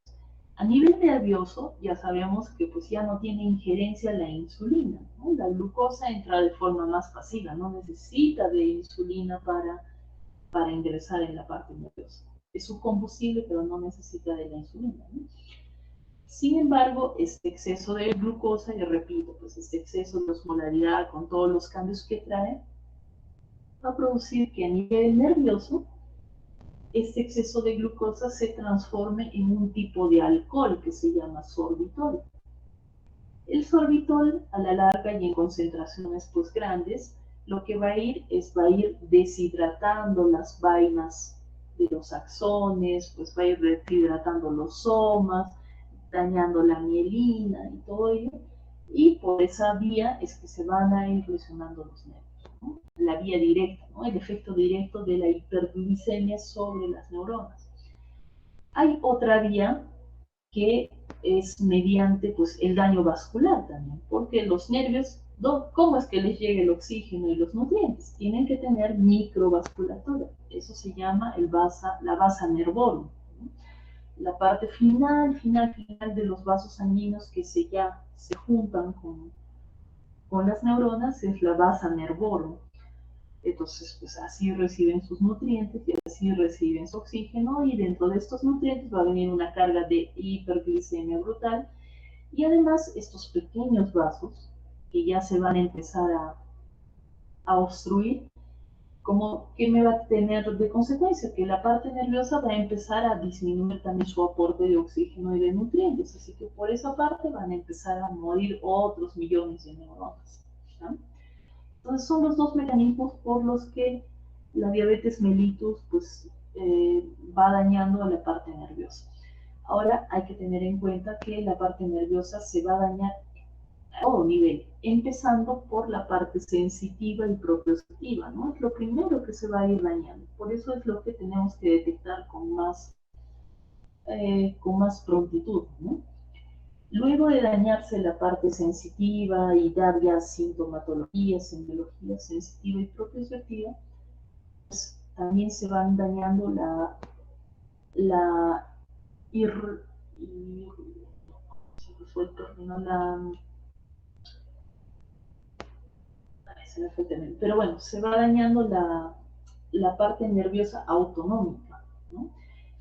A nivel nervioso, ya sabemos que pues ya no tiene injerencia la insulina, ¿no? La glucosa entra de forma más pasiva, no necesita de insulina para ingresar en la parte nerviosa. Es su combustible, pero no necesita de la insulina, ¿no? Sin embargo, este exceso de glucosa, y repito, pues este exceso de osmolaridad con todos los cambios que trae, va a producir que a nivel nervioso este exceso de glucosa se transforme en un tipo de alcohol que se llama sorbitol. El sorbitol, a la larga y en concentraciones pues grandes, lo que va a ir deshidratando las vainas de los axones, pues va a ir deshidratando los somas, dañando la mielina y todo ello, y por esa vía es que se van a ir lesionando los nervios, ¿no? La vía directa, ¿no? El efecto directo de la hiperglicemia sobre las neuronas. Hay otra vía que es mediante pues, el daño vascular también, porque los nervios, ¿cómo es que les llega el oxígeno y los nutrientes? Tienen que tener microvasculatura, eso se llama la vasa nervorum, ¿no? La parte final de los vasos sanguíneos que se juntan con las neuronas es la vasa nervorum. Entonces, pues así reciben sus nutrientes y así reciben su oxígeno, y dentro de estos nutrientes va a venir una carga de hiperglicemia brutal, y además estos pequeños vasos que ya se van a empezar a obstruir, como que me va a tener de consecuencia que la parte nerviosa va a empezar a disminuir también su aporte de oxígeno y de nutrientes, así que por esa parte van a empezar a morir otros millones de neuronas, ¿no? Entonces son los dos mecanismos por los que la diabetes mellitus pues, va dañando a la parte nerviosa. Ahora hay que tener en cuenta que la parte nerviosa se va a dañar a todo nivel, empezando por la parte sensitiva y propioceptiva, ¿no? Es lo primero que se va a ir dañando. Por eso es lo que tenemos que detectar con más prontitud, ¿no? Luego de dañarse la parte sensitiva y dar ya sintomatología, semiología sensitiva y propioceptiva, pues también se van dañando pero bueno, se va dañando la parte nerviosa autonómica, ¿no?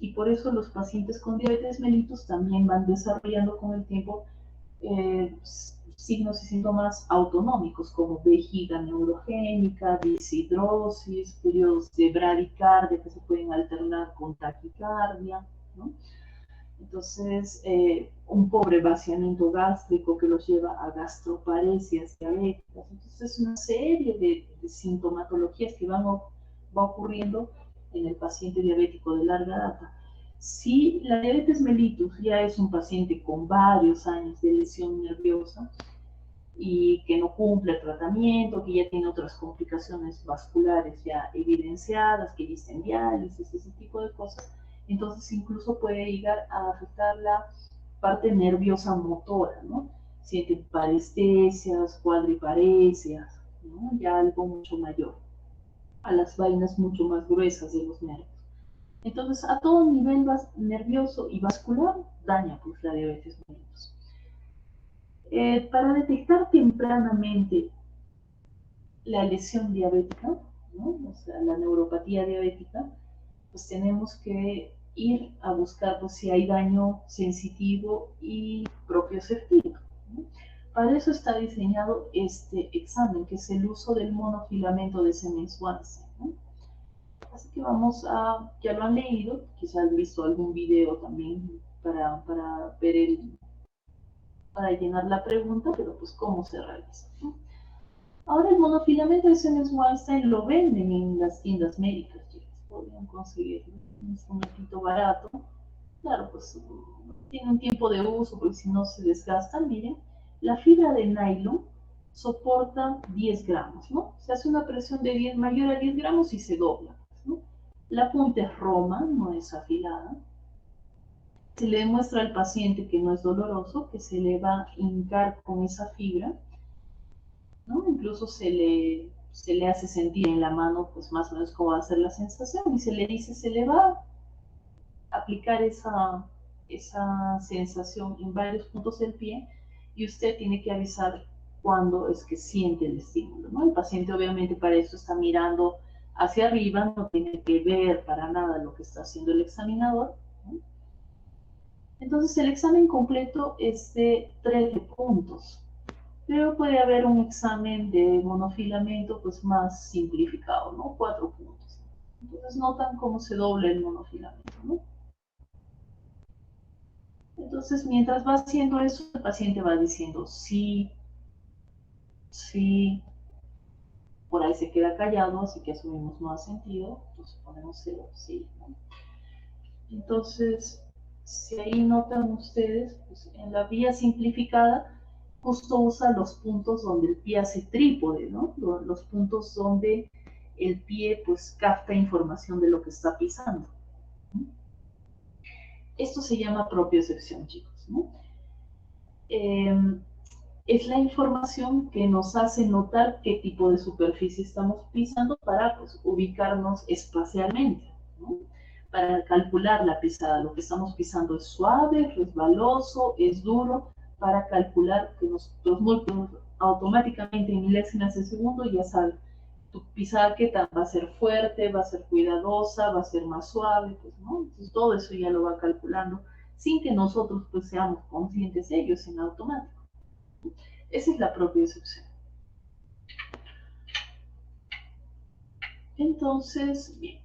Y por eso los pacientes con diabetes mellitus también van desarrollando con el tiempo signos y síntomas autonómicos como vejiga neurogénica, deshidrosis, periodos de bradicardia que se pueden alternar con taquicardia, ¿no? Entonces, un pobre vaciamiento gástrico que los lleva a gastroparesias diabéticas. Entonces, es una serie de sintomatologías que va ocurriendo en el paciente diabético de larga data. Si la diabetes mellitus ya es un paciente con varios años de lesión nerviosa y que no cumple el tratamiento, que ya tiene otras complicaciones vasculares ya evidenciadas, que ya está en diálisis, ese tipo de cosas, entonces incluso puede llegar a afectar la parte nerviosa motora, ¿no? Sienten parestesias, cuadriparesias, ¿no? Ya algo mucho mayor, a las vainas mucho más gruesas de los nervios. Entonces, a todo nivel nervioso y vascular daña pues la diabetes mellitus. Para detectar tempranamente la lesión diabética, ¿no? O sea, la neuropatía diabética, pues tenemos que ir a buscar pues, si hay daño sensitivo y propioceptivo, ¿no? Para eso está diseñado este examen, que es el uso del monofilamento de Siemens-Wansten, ¿no? Así que ya lo han leído, quizás han visto algún video también para ver para llenar la pregunta, pero pues cómo se realiza, ¿no? Ahora el monofilamento de Siemens-Wansten lo venden en las tiendas médicas, chicos. Podrían conseguirlo, es un poquito barato. Claro, pues tiene un tiempo de uso, porque si no se desgastan. Miren, la fibra de nylon soporta 10 gramos, ¿no? Se hace una presión de mayor a 10 gramos y se dobla, ¿no? La punta es roma, no es afilada. Se le demuestra al paciente que no es doloroso, que se le va a hincar con esa fibra, ¿no? Incluso se le hace sentir en la mano, pues más o menos cómo va a ser la sensación, y se le dice, se le va a aplicar esa sensación en varios puntos del pie, y usted tiene que avisar cuándo es que siente el estímulo, ¿no? El paciente obviamente para eso está mirando hacia arriba, no tiene que ver para nada lo que está haciendo el examinador, ¿no? Entonces el examen completo es de 3 puntos. Pero puede haber un examen de monofilamento pues más simplificado, ¿no? 4 puntos. Entonces notan cómo se dobla el monofilamento, ¿no? Entonces, mientras va haciendo eso, el paciente va diciendo sí, sí, por ahí se queda callado, así que asumimos no ha sentido, entonces ponemos cero, sí, ¿no? Entonces, si ahí notan ustedes, pues en la vía simplificada, justo usa los puntos donde el pie hace trípode, ¿no? Los puntos donde el pie pues capta información de lo que está pisando. Esto se llama propiocepción, chicos, ¿no? Es la información que nos hace notar qué tipo de superficie estamos pisando para pues, ubicarnos espacialmente, ¿no? Para calcular la pisada. Lo que estamos pisando es suave, resbaloso, es duro, para calcular que los múltiplos automáticamente en milésimas de segundo ya saben tu pisada qué tal, va a ser fuerte, va a ser cuidadosa, va a ser más suave, pues, ¿no? Entonces todo eso ya lo va calculando sin que nosotros pues seamos conscientes de ellos en automático. Esa es la propiocepción. Entonces, bien.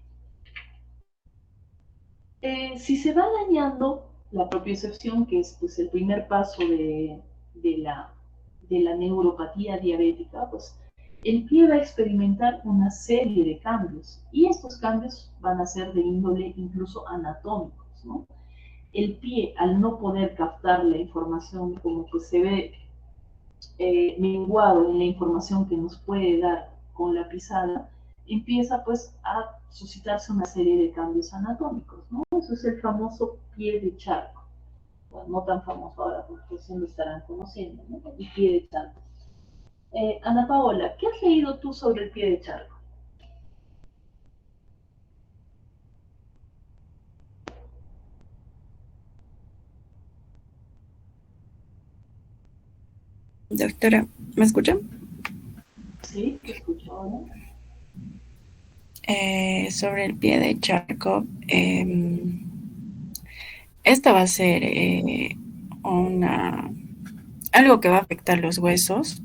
Si se va dañando la propiocepción, que es pues, el primer paso de la neuropatía diabética, pues el pie va a experimentar una serie de cambios y estos cambios van a ser de índole incluso anatómicos, ¿no? El pie, al no poder captar la información como que se ve menguado en la información que nos puede dar con la pisada, empieza pues a suscitarse una serie de cambios anatómicos, ¿no? Eso es el famoso pie de charco. Bueno, no tan famoso ahora porque recién lo estarán conociendo, ¿no? El pie de charco. Ana Paola, ¿qué has leído tú sobre el pie de charco? Doctora, ¿me escuchan? Sí, te escucho ahora. Sobre el pie de charco, esta va a ser algo que va a afectar los huesos,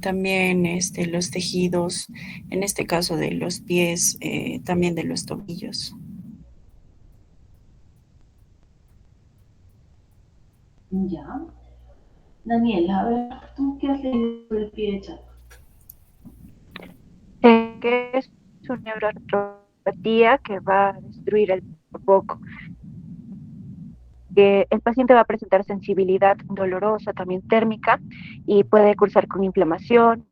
también los tejidos, en este caso de los pies, también de los tobillos. Ya. Daniela, a ver, ¿tú qué has leído sobre el pie de charco? Que es una neuroartropatía que va a destruir el poco. Que el paciente va a presentar sensibilidad dolorosa, también térmica, y puede cursar con inflamación,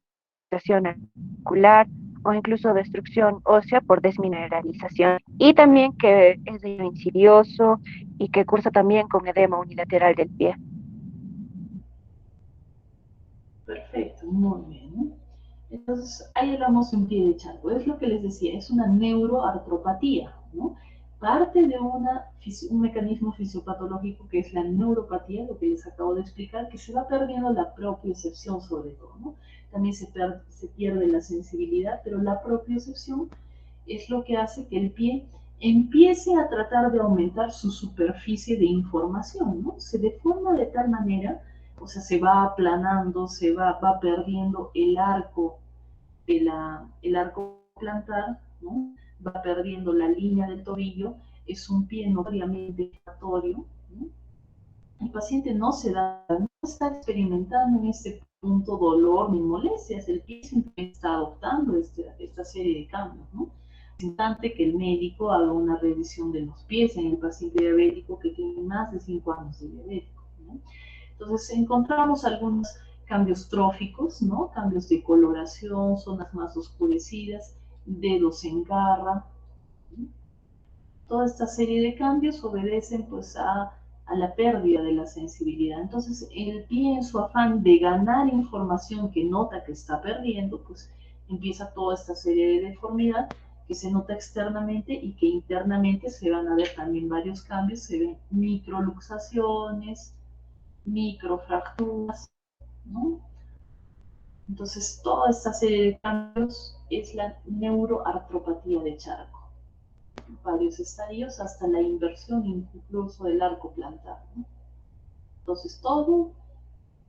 irritación articular o incluso destrucción ósea por desmineralización. Y también que es insidioso y que cursa también con edema unilateral del pie. Perfecto, muy bien, ¿no? Entonces, ahí hablamos de un pie de charco. Es lo que les decía, es una neuroartropatía, ¿no? Parte de un mecanismo fisiopatológico que es la neuropatía, lo que les acabo de explicar, que se va perdiendo la propiocepción sobre todo, ¿no? También se pierde la sensibilidad, pero la propiocepción es lo que hace que el pie empiece a tratar de aumentar su superficie de información, ¿no? Se deforma de tal manera, o sea, se va aplanando, va perdiendo el arco plantar, ¿no? Va perdiendo la línea del tobillo, es un pie notoriamente inflamatorio, ¿no? El paciente no está experimentando en este punto dolor ni molestias, el pie simplemente está adoptando esta serie de cambios, ¿no? Es importante que el médico haga una revisión de los pies en el paciente diabético que tiene más de 5 años de diabético, ¿no? Entonces encontramos algunos cambios tróficos, ¿no? Cambios de coloración, zonas más oscurecidas, dedos en garra, ¿no? Toda esta serie de cambios obedecen pues a la pérdida de la sensibilidad. Entonces el pie en su afán de ganar información que nota que está perdiendo, pues empieza toda esta serie de deformidad que se nota externamente y que internamente se van a ver también varios cambios, se ven microluxaciones, microfracturas, ¿no? Entonces toda esta serie de cambios es la neuroartropatía de Charcot, varios estadios hasta la inversión incluso del arco plantar, ¿no? Entonces todo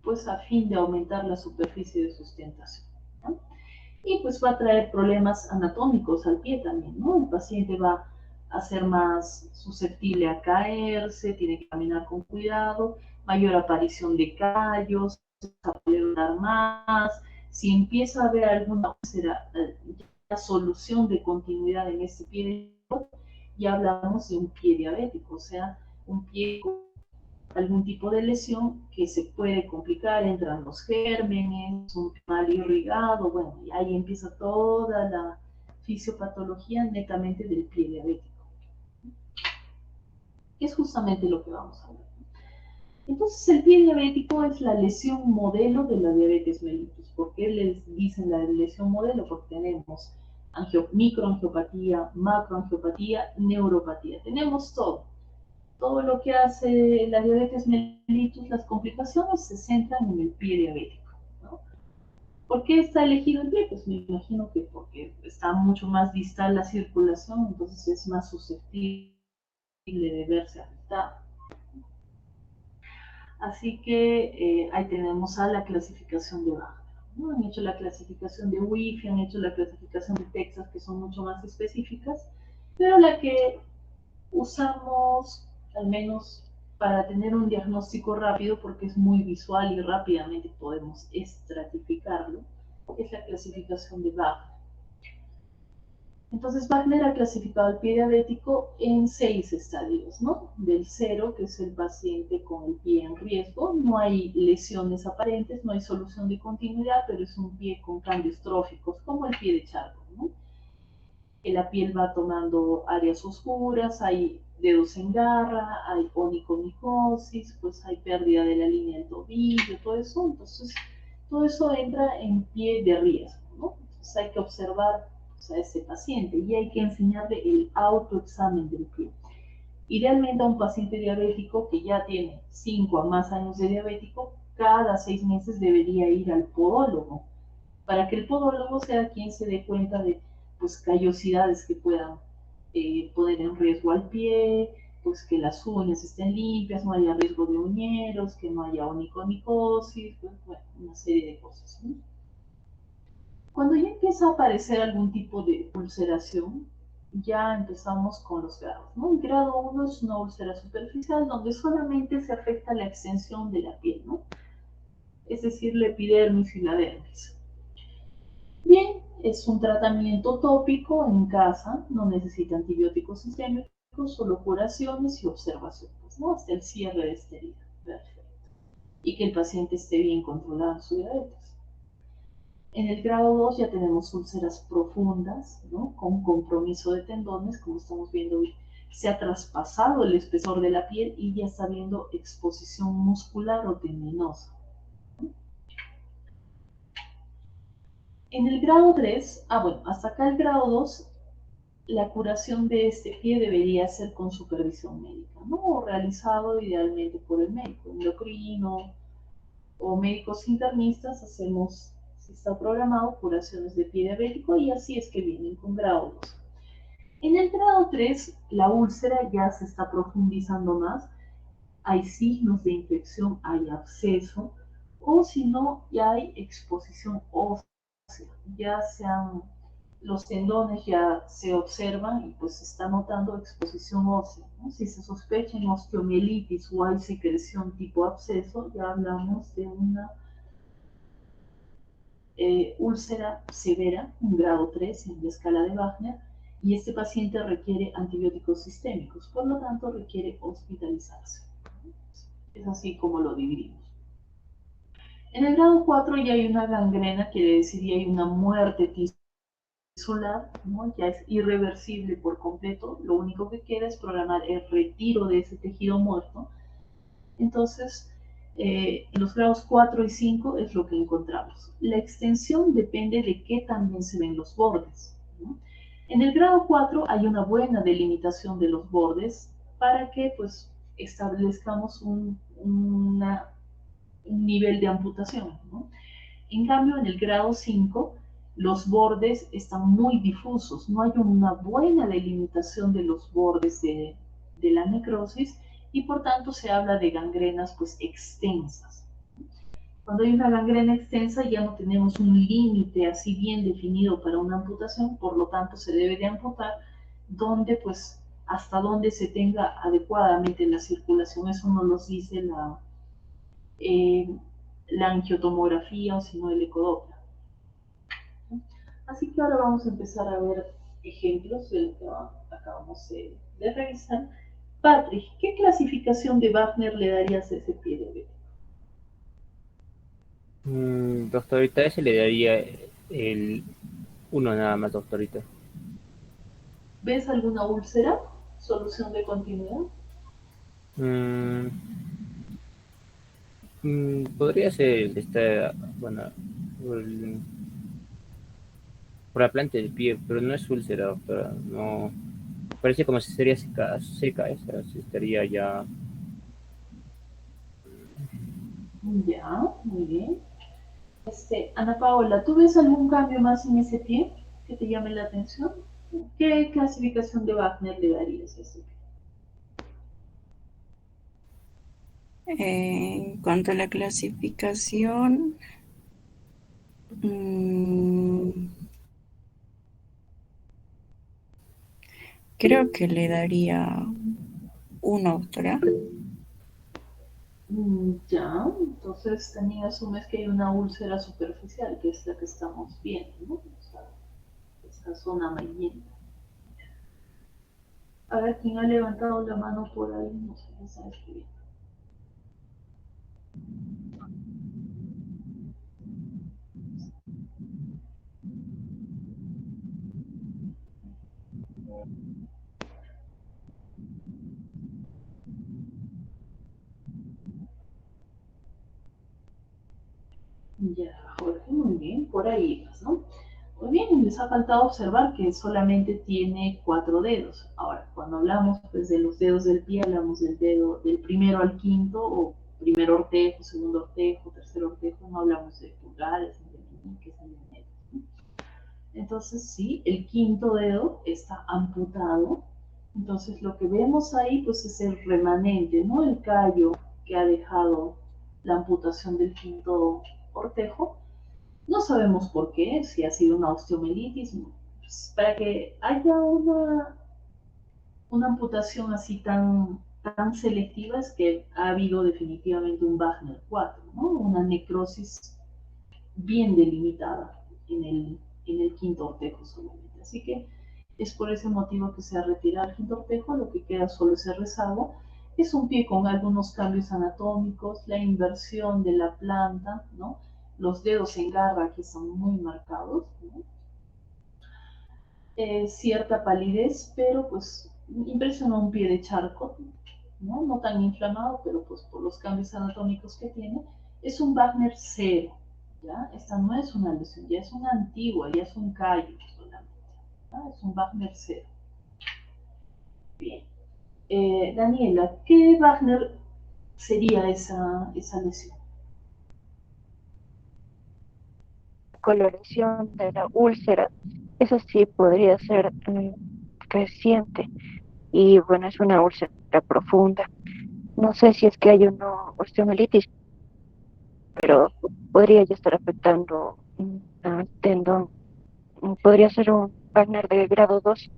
pues a fin de aumentar la superficie de sustentación, ¿no? y pues va a traer problemas anatómicos al pie también, ¿no? El paciente va a ser más susceptible a caerse, tiene que caminar con cuidado, mayor aparición de callos, a poder dar más. Si empieza a haber alguna úlcera, la solución de continuidad en este pie, ya hablamos de un pie diabético, o sea, un pie con algún tipo de lesión que se puede complicar, entran los gérmenes, un mal irrigado, bueno, y ahí empieza toda la fisiopatología netamente del pie diabético. Es justamente lo que vamos a ver. Entonces, el pie diabético es la lesión modelo de la diabetes mellitus. ¿Por qué les dicen la lesión modelo? Porque tenemos microangiopatía, macroangiopatía, neuropatía. Tenemos todo. Todo lo que hace la diabetes mellitus, las complicaciones se centran en el pie diabético, ¿no? ¿Por qué está elegido el pie? Pues me imagino que porque está mucho más distal la circulación, entonces es más susceptible de verse afectado. Así que ahí tenemos a la clasificación de Wagner, ¿no? Han hecho la clasificación de Wi-Fi, han hecho la clasificación de Texas, que son mucho más específicas, pero la que usamos, al menos para tener un diagnóstico rápido, porque es muy visual y rápidamente podemos estratificarlo, es la clasificación de Wagner. Entonces Wagner ha clasificado el pie diabético en 6 estadios, ¿no? Del 0, que es el paciente con el pie en riesgo, no hay lesiones aparentes, no hay solución de continuidad, pero es un pie con cambios tróficos, como el pie de Charcot, ¿no? La piel va tomando áreas oscuras, hay dedos en garra, hay onicomicosis, pues hay pérdida de la línea del tobillo, todo eso. Entonces, todo eso entra en pie de riesgo, ¿no? Entonces hay que observar a ese paciente y hay que enseñarle el autoexamen del pie. Idealmente a un paciente diabético que ya tiene 5 a más años de diabético, cada 6 meses debería ir al podólogo, para que el podólogo sea quien se dé cuenta de pues, callosidades que puedan poner en riesgo al pie, pues que las uñas estén limpias, no haya riesgo de uñeros, que no haya onicomicosis, pues, bueno, una serie de cosas, ¿no? Cuando ya empieza a aparecer algún tipo de ulceración, ya empezamos con los grados, ¿no? El grado 1 es una úlcera superficial donde solamente se afecta la extensión de la piel, ¿no? Es decir, la epidermis y la dermis. Bien, es un tratamiento tópico en casa, no necesita antibióticos sistémicos, solo curaciones y observaciones, ¿no? Hasta el cierre de esta herida. Perfecto. Y que el paciente esté bien controlado en su diabetes. En el grado 2 ya tenemos úlceras profundas, ¿no? Con compromiso de tendones, como estamos viendo hoy. Se ha traspasado el espesor de la piel y ya está habiendo exposición muscular o tendinosa. En el grado 3, bueno, hasta acá el grado 2, la curación de este pie debería ser con supervisión médica, ¿no? O realizado idealmente por el médico endocrino o médicos internistas. Hacemos, si está programado, curaciones de pie diabético y así es que vienen con grado 2. En el grado 3, la úlcera ya se está profundizando más, hay signos de infección, hay absceso, o si no, ya hay exposición ósea, ya sean los tendones ya se observan y pues se está notando exposición ósea, ¿no? Si se sospecha en osteomielitis o hay secreción tipo absceso, ya hablamos de una úlcera severa, un grado 3 en la escala de Wagner, y este paciente requiere antibióticos sistémicos, por lo tanto requiere hospitalizarse. Es así como lo dividimos. En el grado 4 ya hay una gangrena, quiere decir ya hay una muerte tisular, ¿no? Ya es irreversible por completo, lo único que queda es programar el retiro de ese tejido muerto. Entonces, en los grados 4 y 5 es lo que encontramos. La extensión depende de qué también se ven los bordes, ¿no? En el grado 4 hay una buena delimitación de los bordes para que pues, establezcamos un nivel de amputación, ¿no? En cambio, en el grado 5, los bordes están muy difusos, no hay una buena delimitación de los bordes de la necrosis y por tanto se habla de gangrenas pues extensas. Cuando hay una gangrena extensa ya no tenemos un límite así bien definido para una amputación, por lo tanto se debe de amputar donde pues hasta donde se tenga adecuadamente la circulación. Eso nos lo dice eh, la angiotomografía o si no el ecodoppler. Así que ahora vamos a empezar a ver ejemplos de lo que acabamos de revisar. Patrick, ¿qué clasificación de Wagner le darías a ese pie diabético? Doctorita, ese le daría el uno nada más, doctorita. ¿Ves alguna úlcera? ¿Solución de continuidad? Mm, Podría ser bueno, el- por la planta del pie, pero no es úlcera, doctora. No, parece como si sería seca esa, si estaría ya. Ya, muy bien. Ana Paola, ¿tú ves algún cambio más en ese pie que te llame la atención? ¿Qué clasificación de Wagner le darías a ese pie? En cuanto a la clasificación, creo que le daría una, doctora. Ya, entonces también asumes que hay una úlcera superficial, que es la que estamos viendo, ¿no? O sea, esta zona amarillenta. A ver, ¿quién ha levantado la mano por ahí? No sé, no está escribiendo. Ya, Jorge, muy bien, por ahí vas, ¿no? Muy bien, les ha faltado observar que solamente tiene 4 dedos. Ahora, cuando hablamos pues, de los dedos del pie, hablamos del dedo del primero al quinto, o primer ortejo, segundo ortejo, tercer ortejo, no hablamos de pulgares, ni de meñiques, ni de dedos, ¿no? Entonces, sí, el quinto dedo está amputado. Entonces, lo que vemos ahí pues, es el remanente, ¿no? El callo que ha dejado la amputación del quinto ortejo. No sabemos por qué, si ha sido una osteomelitis. Pues, para que haya una amputación así tan selectiva es que ha habido definitivamente un Wagner 4, ¿no? Una necrosis bien delimitada en el quinto ortejo solamente. Así que es por ese motivo que se ha retirado el quinto ortejo, lo que queda solo es el rezago. Es un pie con algunos cambios anatómicos, la inversión de la planta, ¿no? Los dedos en garra que son muy marcados, ¿no? Cierta palidez, pero pues impresiona un pie de charco, ¿no? No tan inflamado, pero pues por los cambios anatómicos que tiene, es un Wagner 0, ¿ya? Esta no es una lesión, ya es una antigua, ya es un callo solamente, ¿ya? Es un Wagner 0. Bien. Daniela, ¿qué Wagner sería esa lesión? Coloración de la úlcera, eso sí podría ser reciente y bueno, es una úlcera profunda. No sé si es que hay una osteomelitis, pero podría ya estar afectando al tendón. Podría ser un Wagner de grado 2.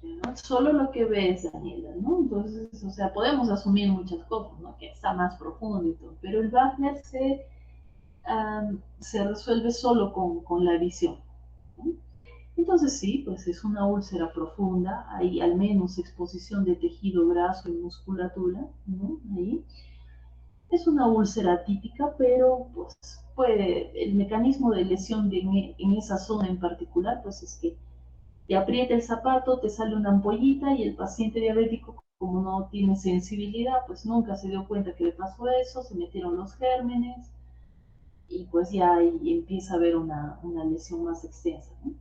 ¿No? Solo lo que ves, Daniela, ¿no? Entonces, o sea, podemos asumir muchas cosas, ¿no? Que está más profundo y todo, pero el Wagner se resuelve solo con la visión, ¿no? Entonces sí, pues es una úlcera profunda, hay al menos exposición de tejido graso y musculatura, ¿no? Ahí. Es una úlcera típica, pero pues el mecanismo de lesión en esa zona en particular, pues es que te aprieta el zapato, te sale una ampollita y el paciente diabético, como no tiene sensibilidad, pues nunca se dio cuenta que le pasó eso, se metieron los gérmenes y pues ya ahí empieza a haber una lesión más extensa, ¿no?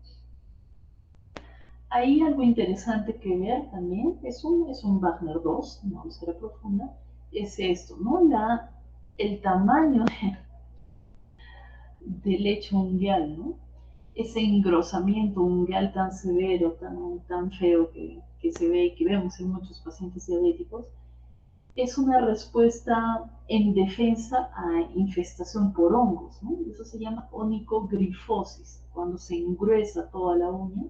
Hay algo interesante que ver también, es un Wagner 2, una úlcera profunda, es esto, ¿no? El tamaño del lecho ungueal, ¿no? Ese engrosamiento ungueal tan severo, tan feo que se ve y que vemos en muchos pacientes diabéticos, es una respuesta en defensa a infestación por hongos, ¿no? Eso se llama onicogrifosis, cuando se engruesa toda la uña,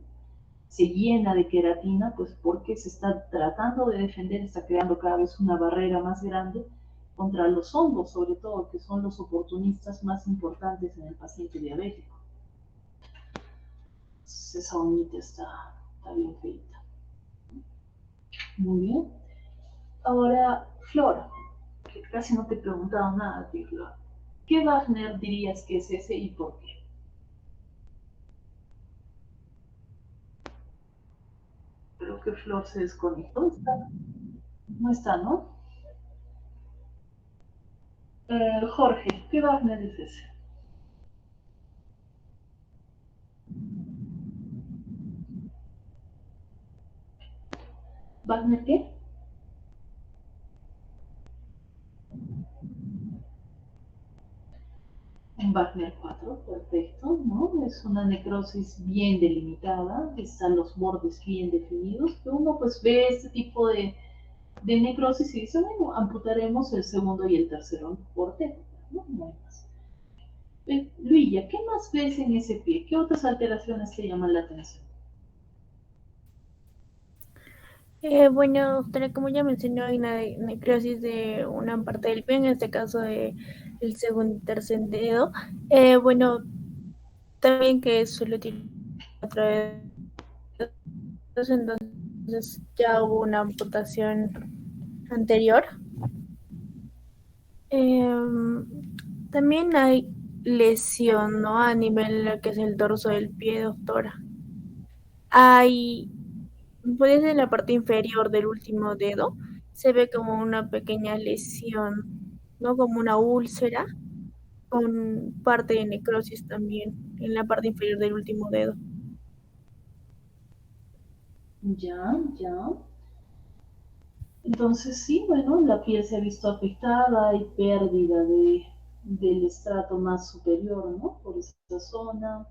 se llena de queratina, pues porque se está tratando de defender, está creando cada vez una barrera más grande contra los hongos, sobre todo, que son los oportunistas más importantes en el paciente diabético. Entonces, esa uñita está bien feita. Muy bien. Ahora, Flor, que casi no te he preguntado nada a ti, Flor. ¿Qué Wagner dirías que es ese y por qué? Creo que Flor se desconectó. No está, ¿no? Jorge, ¿qué Wagner es ese? ¿Wagner qué? Un Wagner 4, perfecto, ¿no? Es una necrosis bien delimitada, están los bordes bien definidos, que uno pues ve este tipo de necrosis y dice, bueno, amputaremos el segundo y el tercero portero, ¿no? No hay más. Luilla, ¿qué más ves en ese pie? ¿Qué otras alteraciones te llaman la atención? Bueno, doctora, como ya mencionó, hay una necrosis de una parte del pie, en este caso de el segundo y tercer dedo. Bueno, también que solo tiene a través de los, entonces ya hubo una amputación anterior. Em, También hay lesión, ¿no? A nivel de lo que es el dorso del pie, doctora. Hay, puede ser en la parte inferior del último dedo, se ve como una pequeña lesión, ¿no? Como una úlcera, con parte de necrosis también en la parte inferior del último dedo. Ya, ya. Entonces sí, bueno, la piel se ha visto afectada, hay pérdida del estrato más superior, ¿no? Por esta zona.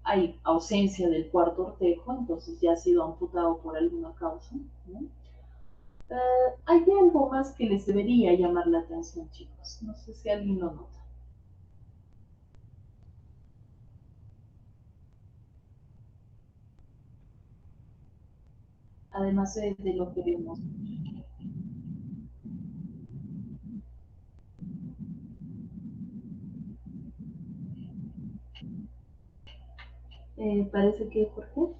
Hay ausencia del cuarto ortejo, entonces ya ha sido amputado por alguna causa, ¿no? Hay algo más que les debería llamar la atención, chicos. No sé si alguien lo nota. Además de lo que vemos. Parece que, Jorge.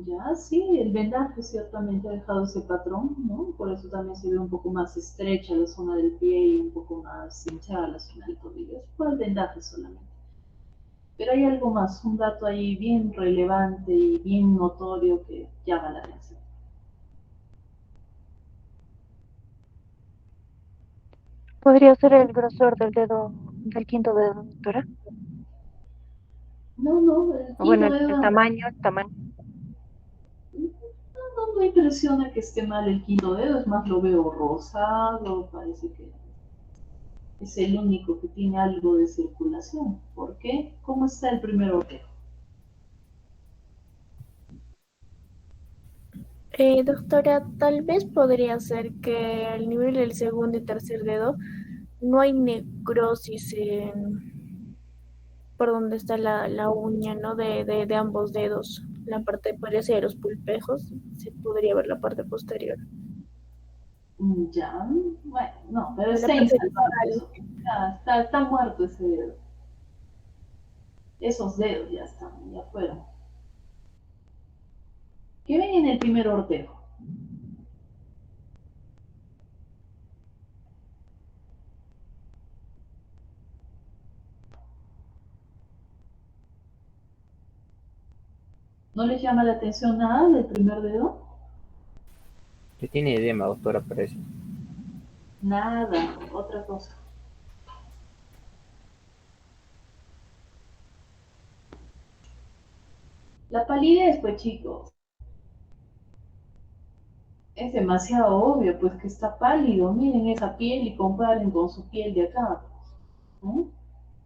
Ya, sí, el vendaje ciertamente ha dejado ese patrón, ¿no? Por eso también se ve un poco más estrecha la zona del pie y un poco más hinchada la zona del tobillo. Es por el vendaje solamente. Pero hay algo más, un dato ahí bien relevante y bien notorio que llama la atención. Podría ser el grosor del dedo, del quinto dedo, doctora. No, el O bueno, quinto dedo el tamaño. no me impresiona que esté mal el quinto dedo, es más lo veo rosado, parece que es el único que tiene algo de circulación. ¿Por qué? ¿Cómo está el primer ortejo? Doctora, tal vez podría ser que al nivel del segundo y tercer dedo no hay necrosis por donde está la uña, ¿no? De ambos dedos. La parte podría ser los pulpejos, se podría ver la parte posterior. Ya, bueno, no, pero La está parte insalvable. distal. Está muerto ese dedo. Esos dedos ya están, ya fueron. ¿Qué ven en el primer ortejo? ¿No les llama la atención nada del primer dedo? Que tiene edema, doctora, parece. Nada, otra cosa. La palidez, pues chicos, es demasiado obvio, pues que está pálido. Miren esa piel y comparen con su piel de acá. ¿no?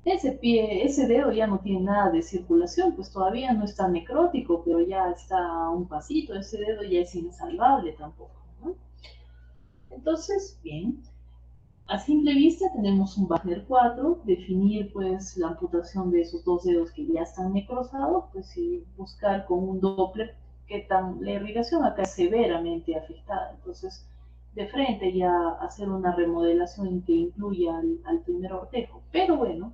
Ese dedo ya no tiene nada de circulación, pues todavía no está necrótico, pero ya está a un pasito, ese dedo ya es insalvable tampoco, ¿no? Entonces, bien, a simple vista tenemos un Wagner 4, definir pues la amputación de esos dos dedos que ya están necrosados, pues y buscar con un Doppler qué tan la irrigación acá es severamente afectada. Entonces, de frente ya hacer una remodelación que incluya al primer ortejo. Pero bueno,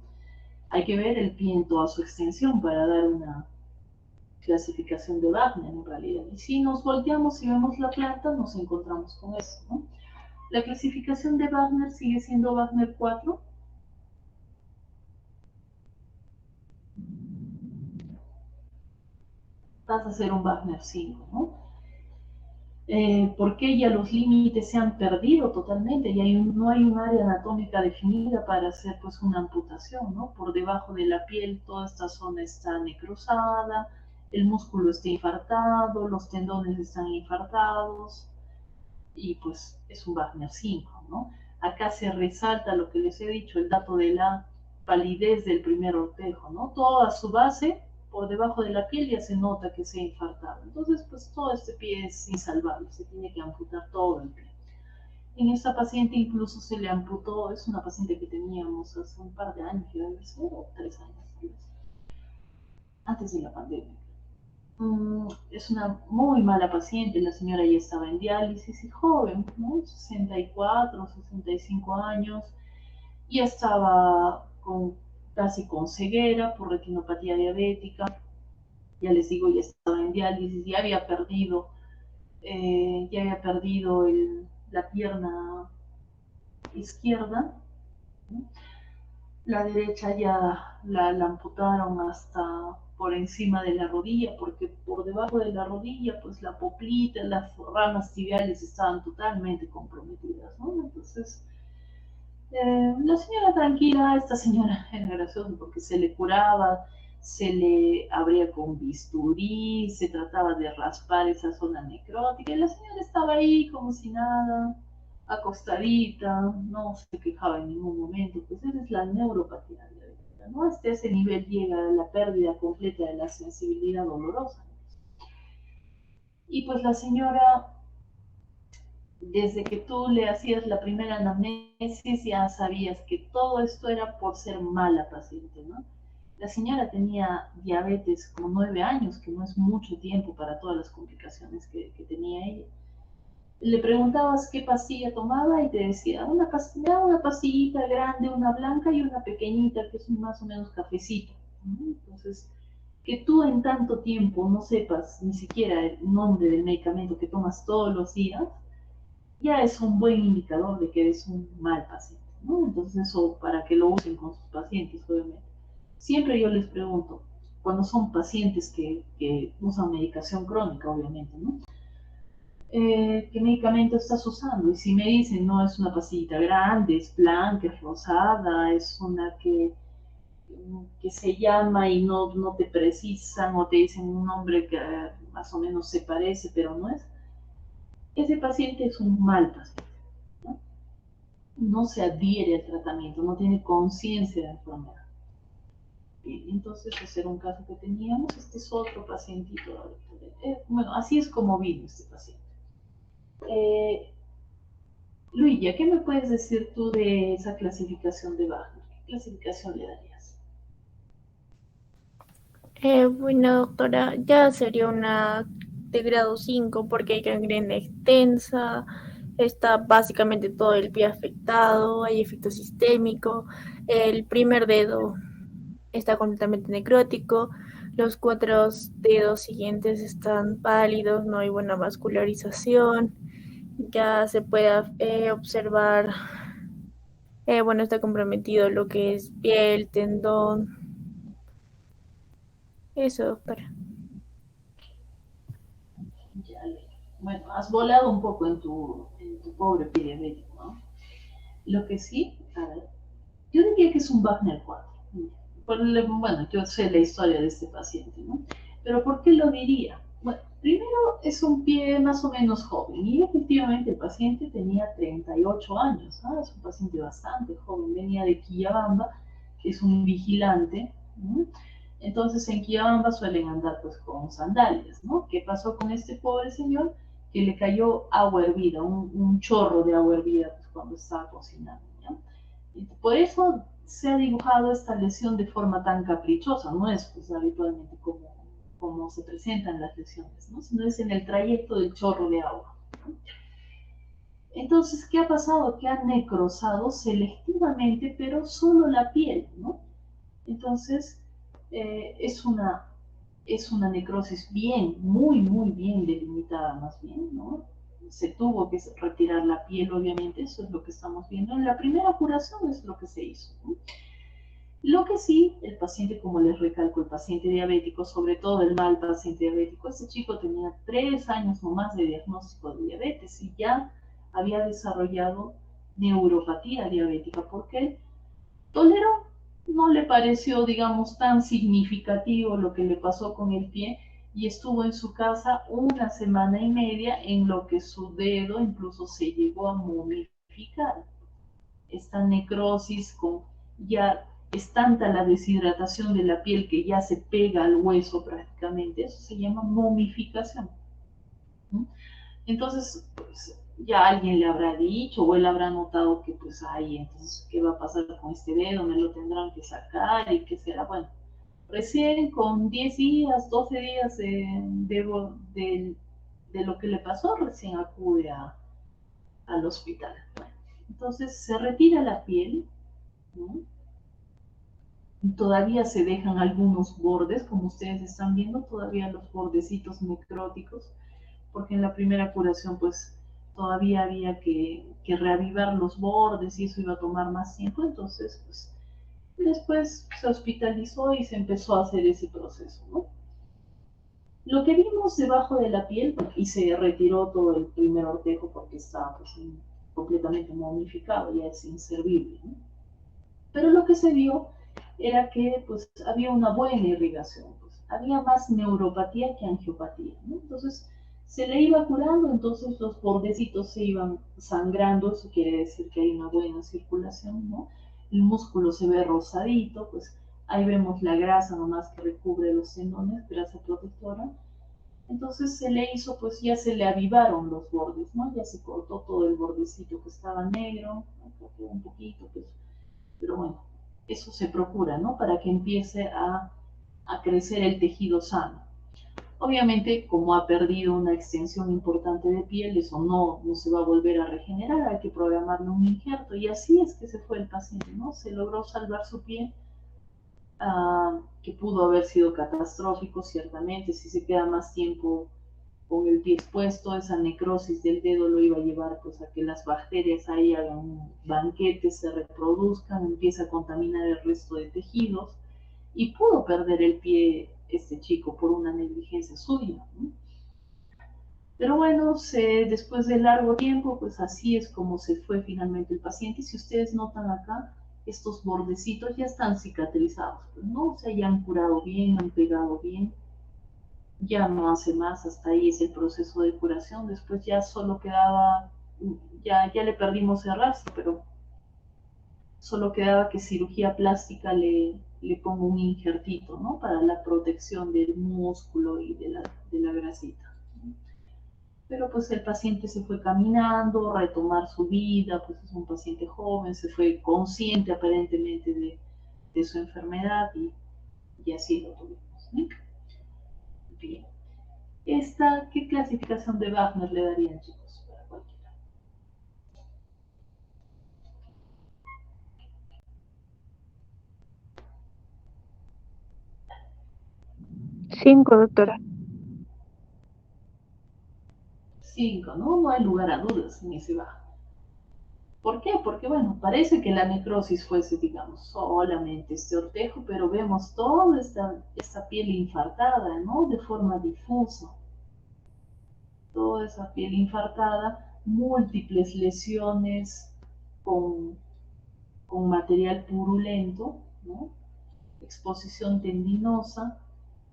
hay que ver el pie en toda su extensión para dar una clasificación de Wagner en realidad. Y si nos volteamos y vemos la planta, nos encontramos con eso, ¿no? La clasificación de Wagner sigue siendo Wagner 4. Pasa a ser un Wagner 5, ¿no? Porque ya los límites se han perdido totalmente, y no hay un área anatómica definida para hacer pues una amputación, ¿no? Por debajo de la piel toda esta zona está necrosada, el músculo está infartado, los tendones están infartados, y pues es un Wagner 5, ¿no? Acá se resalta lo que les he dicho, el dato de la palidez del primer ortejo, ¿no? Toda su base por debajo de la piel ya se nota que se ha infartado. Entonces, pues todo este pie es insalvable, se tiene que amputar todo el pie. En esta paciente incluso se le amputó, es una paciente que teníamos hace un par de años, o 3 años, antes de la pandemia. Es una muy mala paciente, la señora ya estaba en diálisis y joven, ¿no? 64, 65 años, ya estaba casi con ceguera por retinopatía diabética, ya les digo, ya estaba en diálisis, ya había perdido la pierna izquierda, ¿no? La derecha ya la amputaron hasta por encima de la rodilla, porque por debajo de la rodilla, pues la poplita, las ramas tibiales estaban totalmente comprometidas, ¿no? Entonces, la señora tranquila, esta señora era graciosa porque se le curaba, se le abría con bisturí, se trataba de raspar esa zona necrótica, y la señora estaba ahí como si nada, acostadita, no se quejaba en ningún momento. Pues esa es la neuropatía diabética, ¿no? Hasta ese nivel llega la pérdida completa de la sensibilidad dolorosa. Y pues la señora, desde que tú le hacías la primera anamnesis, ya sabías que todo esto era por ser mala paciente, ¿no? La señora tenía diabetes con 9 años, que no es mucho tiempo para todas las complicaciones que tenía ella. Le preguntabas qué pastilla tomaba y te decía, una pastillita grande, una blanca y una pequeñita, que es más o menos cafecito, ¿no? Entonces, que tú en tanto tiempo no sepas ni siquiera el nombre del medicamento que tomas todos los días, ya es un buen indicador de que eres un mal paciente, ¿no? Entonces, eso para que lo usen con sus pacientes, obviamente. Siempre yo les pregunto, cuando son pacientes que usan medicación crónica, obviamente, ¿no? ¿Qué medicamento estás usando? Y si me dicen, no, es una pastillita grande, es blanca, es rosada, es una que se llama y no te precisan o te dicen un nombre que más o menos se parece, pero no es, ese paciente es un mal paciente, ¿no? No se adhiere al tratamiento, no tiene conciencia de la enfermedad. Bien, entonces ese era un caso que teníamos. Este es otro pacientito. Bueno, así es como vino este paciente. Luilla, ¿qué me puedes decir tú de esa clasificación de Wagner? ¿Qué clasificación le darías? Bueno, doctora, ya sería una de grado 5 porque hay gangrena extensa, está básicamente todo el pie afectado, hay efecto sistémico, el primer dedo está completamente necrótico, los 4 dedos siguientes están pálidos, no hay buena vascularización, ya se puede observar, bueno, está comprometido lo que es piel, tendón, eso, doctora. Ya, bueno, has volado un poco en tu pobre pie diabético, ¿no? Lo que sí, a ver, yo diría que es un Wagner 4. Bueno, yo sé la historia de este paciente, ¿no? Pero ¿por qué lo diría? Bueno, primero es un pie más o menos joven y efectivamente el paciente tenía 38 años, ¿no? Es un paciente bastante joven, venía de Quillabamba, es un vigilante, ¿no? Entonces en Quillabamba suelen andar pues con sandalias, ¿no? ¿Qué pasó con este pobre señor? Que le cayó agua hervida, un chorro de agua hervida pues, cuando estaba cocinando, ¿ya? Y por eso se ha dibujado esta lesión de forma tan caprichosa, no es pues habitualmente como se presentan las lesiones, ¿no? Sino es en el trayecto del chorro de agua, ¿no? Entonces, ¿qué ha pasado? Que ha necrosado selectivamente, pero solo la piel, ¿no? Entonces, es una necrosis bien, muy bien delimitada más bien, ¿no? Se tuvo que retirar la piel, obviamente, eso es lo que estamos viendo. En la primera curación es lo que se hizo, ¿no? Lo que sí, el paciente, como les recalco, el paciente diabético, sobre todo el mal paciente diabético, ese chico tenía 3 años o más de diagnóstico de diabetes y ya había desarrollado neuropatía diabética, porque toleró, no le pareció, digamos, tan significativo lo que le pasó con el pie y estuvo en su casa 1 semana y media en lo que su dedo incluso se llegó a momificar. Esta necrosis ya es tanta la deshidratación de la piel que ya se pega al hueso prácticamente, eso se llama momificación. Entonces, pues, ya alguien le habrá dicho o él habrá notado que pues ay, entonces, ¿qué va a pasar con este dedo? Me lo tendrán que sacar y qué será. Bueno, recién con 10 días, 12 días de lo que le pasó, recién acude al hospital. Bueno, entonces se retira la piel, ¿no? Todavía se dejan algunos bordes, como ustedes están viendo, todavía los bordecitos necróticos, porque en la primera curación pues todavía había que reavivar los bordes y eso iba a tomar más tiempo, entonces pues después se hospitalizó y se empezó a hacer ese proceso, ¿no? Lo que vimos debajo de la piel, y se retiró todo el primer ortejo porque estaba pues, completamente momificado, ya es inservible, ¿no? Pero lo que se vio era que pues había una buena irrigación, pues, había más neuropatía que angiopatía, ¿no? Entonces se le iba curando, entonces los bordecitos se iban sangrando, eso quiere decir que hay una buena circulación, ¿no? El músculo se ve rosadito, pues ahí vemos la grasa nomás que recubre los tendones, grasa protectora. Entonces se le hizo, pues ya se le avivaron los bordes, ¿no? Ya se cortó todo el bordecito que estaba negro, acá quedó un poquito, pues, pero bueno, eso se procura, ¿no? Para que empiece a crecer el tejido sano. Obviamente, como ha perdido una extensión importante de piel, eso no se va a volver a regenerar, hay que programarle un injerto. Y así es que se fue el paciente, ¿no? Se logró salvar su piel, que pudo haber sido catastrófico, ciertamente. Si se queda más tiempo con el pie expuesto, esa necrosis del dedo lo iba a llevar pues, a que las bacterias ahí hagan un banquete, se reproduzcan, empieza a contaminar el resto de tejidos y pudo perder el pie este chico por una negligencia suya, ¿no? Pero bueno, después de largo tiempo, pues así es como se fue finalmente el paciente. Si ustedes notan acá, estos bordecitos ya están cicatrizados, pues, ¿no? O sea, ya han curado bien, han pegado bien, ya no hace más, hasta ahí es el proceso de curación. Después ya solo quedaba, ya le perdimos el rastro, pero solo quedaba que cirugía plástica le pongo un injertito, ¿no? Para la protección del músculo y de la grasita. Pero pues el paciente se fue caminando, a retomar su vida, pues es un paciente joven, se fue consciente aparentemente de su enfermedad y así lo tuvimos, ¿sí? Bien. ¿Qué clasificación de Wagner le darían, chicos? Para cualquiera. 5, doctora. 5, ¿no? No hay lugar a dudas en ese Wagner. ¿Por qué? Porque, bueno, parece que la necrosis fuese, digamos, solamente este ortejo, pero vemos toda esta piel infartada, ¿no? De forma difusa. Toda esa piel infartada, múltiples lesiones con material purulento, ¿no? Exposición tendinosa.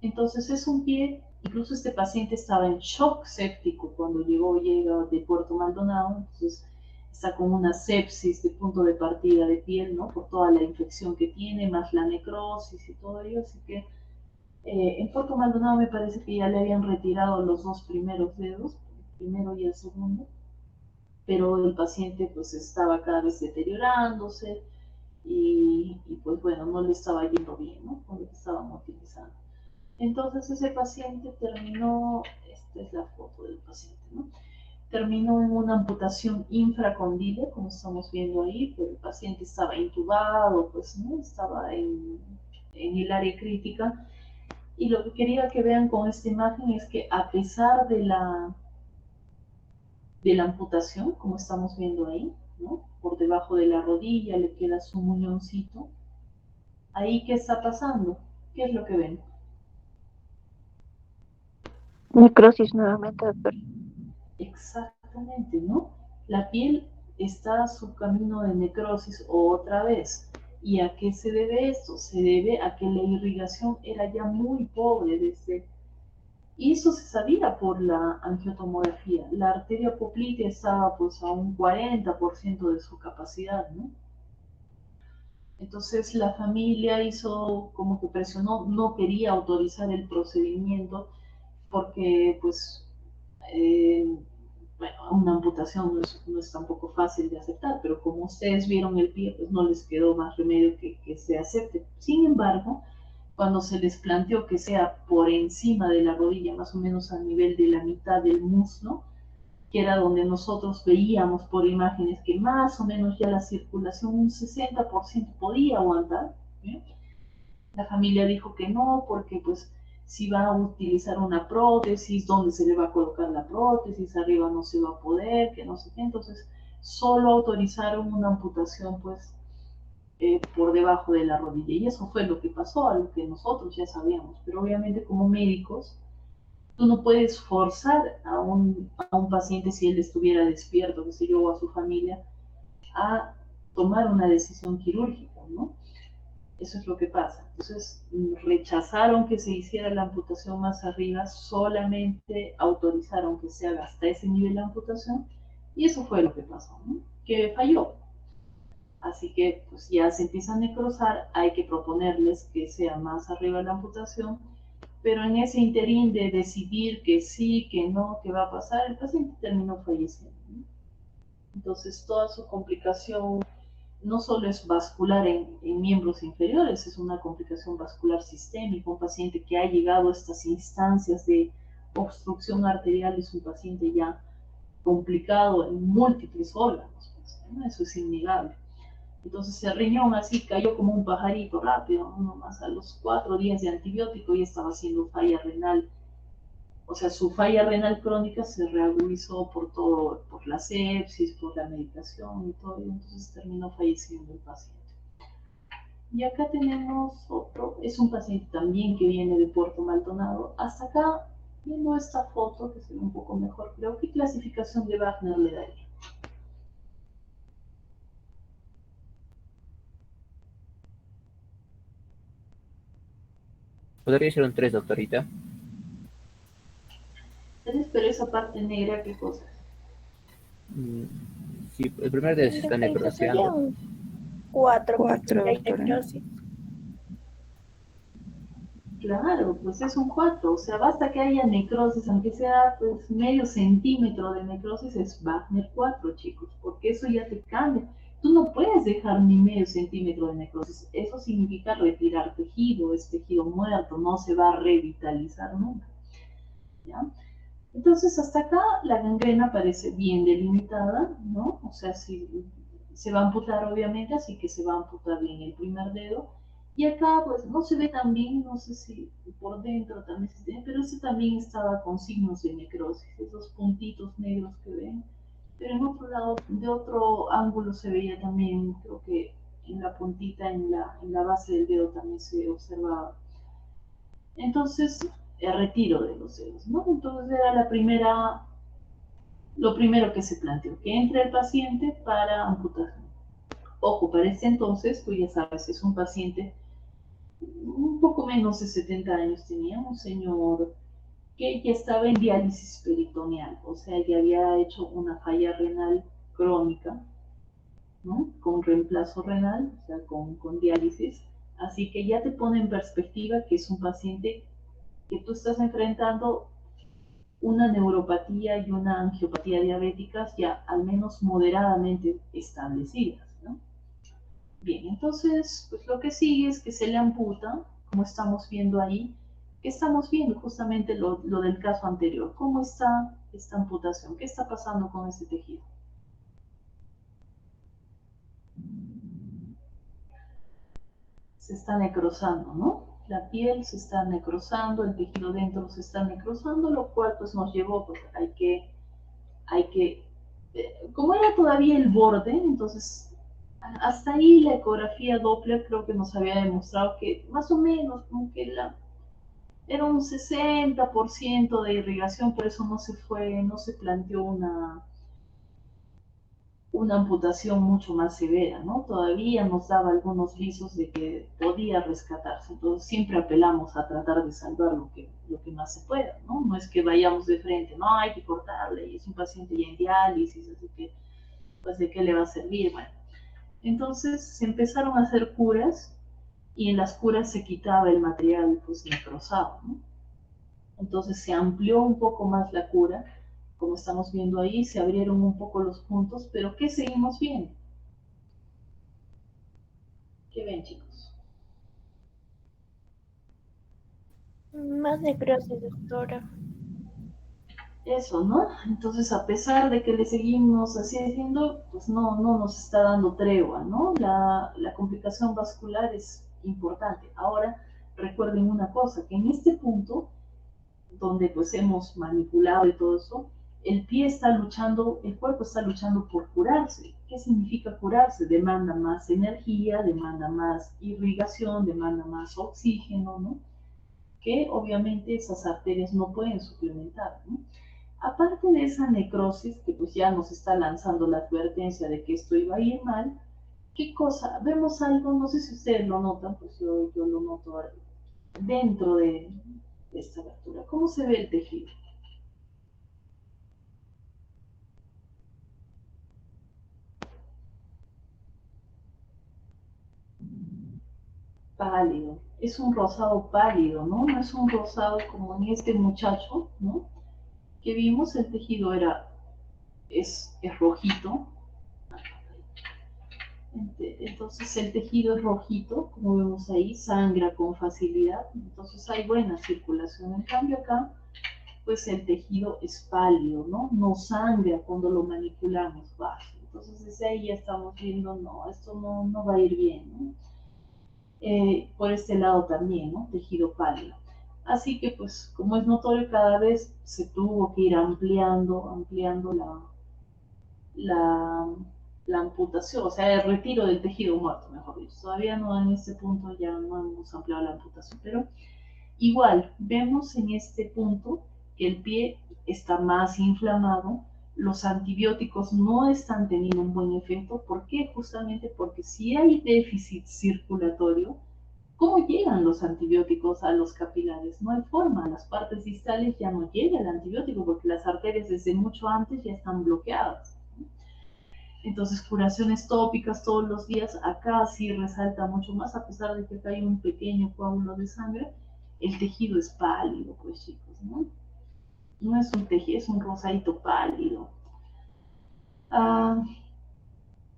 Entonces es un pie, incluso este paciente estaba en shock séptico cuando llega de Puerto Maldonado, entonces está con una sepsis de punto de partida de piel, ¿no? Por toda la infección que tiene, más la necrosis y todo ello, así que en Puerto Maldonado me parece que ya le habían retirado los dos primeros dedos, el primero y el segundo, pero el paciente pues estaba cada vez deteriorándose y pues bueno, no le estaba yendo bien, ¿no? Con lo que estaban utilizando. Entonces ese paciente terminó, esta es la foto del paciente, ¿no? Terminó en una amputación infracondyle, como estamos viendo ahí, pero el paciente estaba intubado, pues no estaba en el área crítica. Y lo que quería que vean con esta imagen es que a pesar de la amputación, como estamos viendo ahí, ¿no? Por debajo de la rodilla le queda su muñoncito. Ahí, ¿qué está pasando? ¿Qué es lo que ven? Necrosis nuevamente, doctor. Exactamente, ¿no? La piel está a su camino de necrosis otra vez. ¿Y a qué se debe esto? Se debe a que la irrigación era ya muy pobre y eso se sabía por la angiotomografía. La arteria poplitea estaba pues a un 40% de su capacidad, ¿no? Entonces la familia hizo como que presionó, no quería autorizar el procedimiento porque pues eh, bueno, una amputación no es tampoco fácil de aceptar, pero como ustedes vieron el pie, pues no les quedó más remedio que se acepte. Sin embargo, cuando se les planteó que sea por encima de la rodilla, más o menos a nivel de la mitad del muslo, que era donde nosotros veíamos por imágenes que más o menos ya la circulación un 60% podía aguantar, ¿eh? La familia dijo que no, porque pues si va a utilizar una prótesis, ¿dónde se le va a colocar la prótesis? Arriba no se va a poder, que no sé qué. Entonces, solo autorizaron una amputación pues por debajo de la rodilla. Y eso fue lo que pasó, a lo que nosotros ya sabíamos. Pero obviamente como médicos, tú no puedes forzar a un paciente si él estuviera despierto, que sé yo, o a su familia, a tomar una decisión quirúrgica, ¿no? Eso es lo que pasa. Entonces, rechazaron que se hiciera la amputación más arriba, solamente autorizaron que se haga hasta ese nivel de amputación, y eso fue lo que pasó, ¿no? Que falló. Así que, pues ya se empiezan a necrosar, hay que proponerles que sea más arriba la amputación, pero en ese interín de decidir que sí, que no, que va a pasar, el paciente terminó falleciendo, ¿no? Entonces, toda su complicación no solo es vascular en miembros inferiores, es una complicación vascular sistémica. Un paciente que ha llegado a estas instancias de obstrucción arterial es un paciente ya complicado en múltiples órganos, pues, ¿no? Eso es innegable. Entonces el riñón así cayó como un pajarito rápido, ¿no? Más a los 4 días de antibiótico ya estaba haciendo falla renal. O sea, su falla renal crónica se reagudizó por todo, por la sepsis, por la medicación y todo, y entonces terminó falleciendo el paciente. Y acá tenemos otro, es un paciente también que viene de Puerto Maldonado. Hasta acá, viendo esta foto, que se ve un poco mejor, creo, ¿qué clasificación de Wagner le daría? Podría ser un 3, doctorita. Pero esa parte negra, ¿qué cosa? Mm, Sí, el primer de se está Defecto sería necroseando. un 4 porque Cuatro, hay doctora. necrosis. Claro, pues es un 4, o sea, basta que haya necrosis, aunque sea pues medio centímetro de necrosis, es Wagner 4, chicos, porque eso ya te cambia. Tú no puedes dejar ni medio centímetro de necrosis, eso significa retirar tejido, es tejido muerto, no se va a revitalizar nunca, ¿ya? Entonces, hasta acá la gangrena parece bien delimitada, ¿no? O sea, si se va a amputar obviamente, así que se va a amputar bien el primer dedo. Y acá, pues, no se ve tan bien, no sé si por dentro también se ve, pero ese también estaba con signos de necrosis, esos puntitos negros que ven. Pero en otro lado, de otro ángulo se veía también, creo que en la puntita, en la base del dedo también se observaba. Entonces, el retiro de los dedos, ¿no? Entonces era lo primero que se planteó, que entre el paciente para amputación. Ojo, para este entonces, tú ya sabes, es un paciente un poco menos de 70 años, tenía un señor que ya estaba en diálisis peritoneal, o sea, ya había hecho una falla renal crónica, ¿no? Con reemplazo renal, o sea, con diálisis. Así que ya te pone en perspectiva que es un paciente que tú estás enfrentando una neuropatía y una angiopatía diabéticas ya al menos moderadamente establecidas, ¿no? Bien, entonces, pues lo que sigue es que se le amputa, como estamos viendo ahí, que estamos viendo justamente lo del caso anterior. ¿Cómo está esta amputación? ¿Qué está pasando con ese tejido? Se está necrosando, ¿no? La piel se está necrosando, el tejido dentro se está necrosando, lo cual pues nos llevó, pues hay que, como era todavía el borde, entonces hasta ahí la ecografía Doppler creo que nos había demostrado que más o menos como que era un 60% de irrigación, por eso no se planteó una amputación mucho más severa, ¿no? Todavía nos daba algunos visos de que podía rescatarse, entonces siempre apelamos a tratar de salvar lo que más se pueda, ¿no? No es que vayamos de frente, no, hay que cortarle, y es un paciente ya en diálisis, así que, pues, ¿de qué le va a servir? Bueno, entonces se empezaron a hacer curas, y en las curas se quitaba el material, pues, necrosado, ¿no? Entonces se amplió un poco más la cura, como estamos viendo ahí, se abrieron un poco los puntos, pero ¿qué seguimos viendo? ¿Qué ven, chicos? Más necrosis, doctora. Eso, ¿no? Entonces, a pesar de que le seguimos así haciendo, pues no nos está dando tregua, ¿no? La complicación vascular es importante. Ahora, recuerden una cosa, que en este punto, donde pues hemos manipulado y todo eso, el pie está luchando, el cuerpo está luchando por curarse. ¿Qué significa curarse? Demanda más energía, demanda más irrigación, demanda más oxígeno, ¿no? Que obviamente esas arterias no pueden suplementar, ¿no? Aparte de esa necrosis, que pues ya nos está lanzando la advertencia de que esto iba a ir mal, ¿qué cosa? Vemos algo, no sé si ustedes lo notan, pues yo lo noto dentro de esta abertura. ¿Cómo se ve el tejido? Pálido. Es un rosado pálido, ¿no? No es un rosado como en este muchacho, ¿no? Que vimos, el tejido es rojito. Entonces el tejido es rojito, como vemos ahí, sangra con facilidad, entonces hay buena circulación. En cambio acá, pues el tejido es pálido, ¿no? No sangra cuando lo manipulamos bajo. Entonces desde ahí ya estamos viendo, no, esto no va a ir bien, ¿no? Por este lado también, ¿no? Tejido pálido. Así que pues como es notorio, cada vez se tuvo que ir ampliando la, la amputación, o sea, el retiro del tejido muerto, mejor dicho. Todavía no en este punto ya no hemos ampliado la amputación, pero igual vemos en este punto que el pie está más inflamado, los antibióticos no están teniendo un buen efecto. ¿Por qué? Justamente porque si hay déficit circulatorio, ¿cómo llegan los antibióticos a los capilares? No hay forma, a las partes distales ya no llega el antibiótico porque las arterias desde mucho antes ya están bloqueadas. Entonces, curaciones tópicas todos los días, acá sí resalta mucho más, a pesar de que acá hay un pequeño coágulo de sangre, el tejido es pálido, pues chicos, ¿no? No es un tejido, es un rosadito pálido.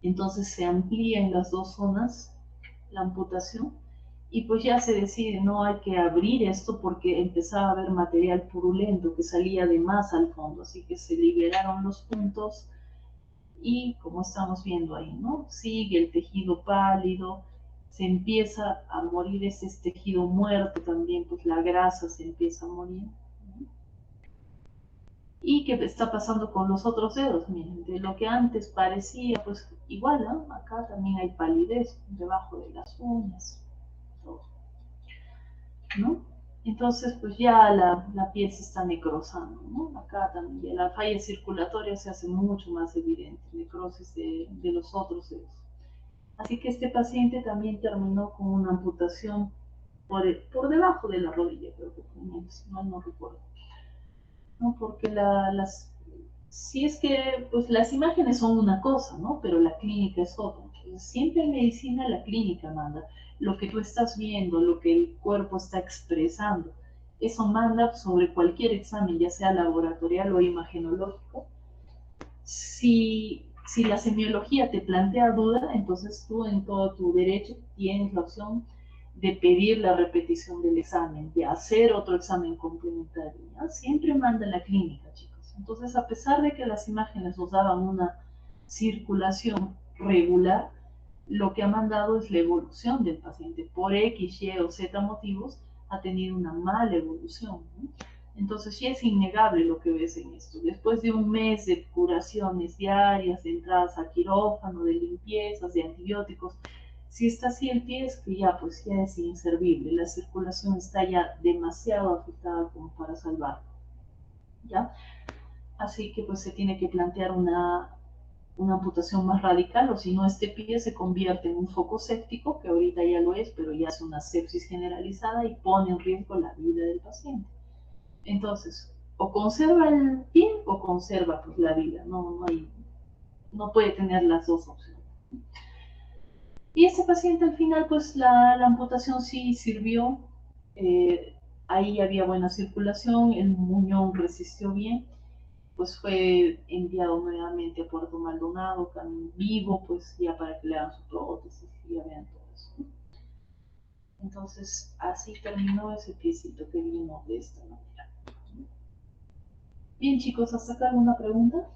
Entonces se amplía en las dos zonas la amputación y pues ya se decide, no hay que abrir esto porque empezaba a haber material purulento que salía de más al fondo, así que se liberaron los puntos. Y como estamos viendo ahí, ¿no? Sigue el tejido pálido, se empieza a morir ese tejido muerto también, pues la grasa se empieza a morir, ¿no? ¿Y qué está pasando con los otros dedos? Miren, de lo que antes parecía, pues igual, ¿no? Acá también hay palidez debajo de las uñas, todo, ¿no? Entonces, pues ya la piel se está necrosando, ¿no? Acá también la falla circulatoria se hace mucho más evidente, necrosis de los otros dedos. Así que este paciente también terminó con una amputación por debajo de la rodilla, creo que tenía, si mal no recuerdo, ¿no? Porque Si es que pues las imágenes son una cosa, ¿no? Pero la clínica es otra. Entonces, siempre en medicina la clínica manda. Lo que tú estás viendo, lo que el cuerpo está expresando, eso manda sobre cualquier examen, ya sea laboratorial o imagenológico. Si la semiología te plantea duda, entonces tú en todo tu derecho tienes la opción de pedir la repetición del examen, de hacer otro examen complementario, ¿ya? Siempre manda la clínica, chicos. Entonces, a pesar de que las imágenes nos daban una circulación regular, lo que ha mandado es la evolución del paciente. Por X, Y o Z motivos, ha tenido una mala evolución, ¿no? Entonces sí es innegable lo que ves en esto. Después de un mes de curaciones diarias, de entradas a quirófano, de limpiezas, de antibióticos, si está así el pie es que ya, pues ya es inservible. La circulación está ya demasiado afectada como para salvarlo, ¿ya? Así que pues se tiene que plantear una amputación más radical, o si no, este pie se convierte en un foco séptico, que ahorita ya lo es, pero ya es una sepsis generalizada y pone en riesgo la vida del paciente. Entonces, o conserva el pie o conserva pues la vida, no puede tener las dos opciones. Y este paciente al final, pues la amputación sí sirvió, ahí había buena circulación, el muñón resistió bien, pues fue enviado nuevamente a Puerto Maldonado, vivo, pues ya para que le hagan su prótesis y ya vean todo eso, ¿no? Entonces, así terminó ese piecito que vino de esta manera. Bien, chicos, ¿hasta acá alguna pregunta?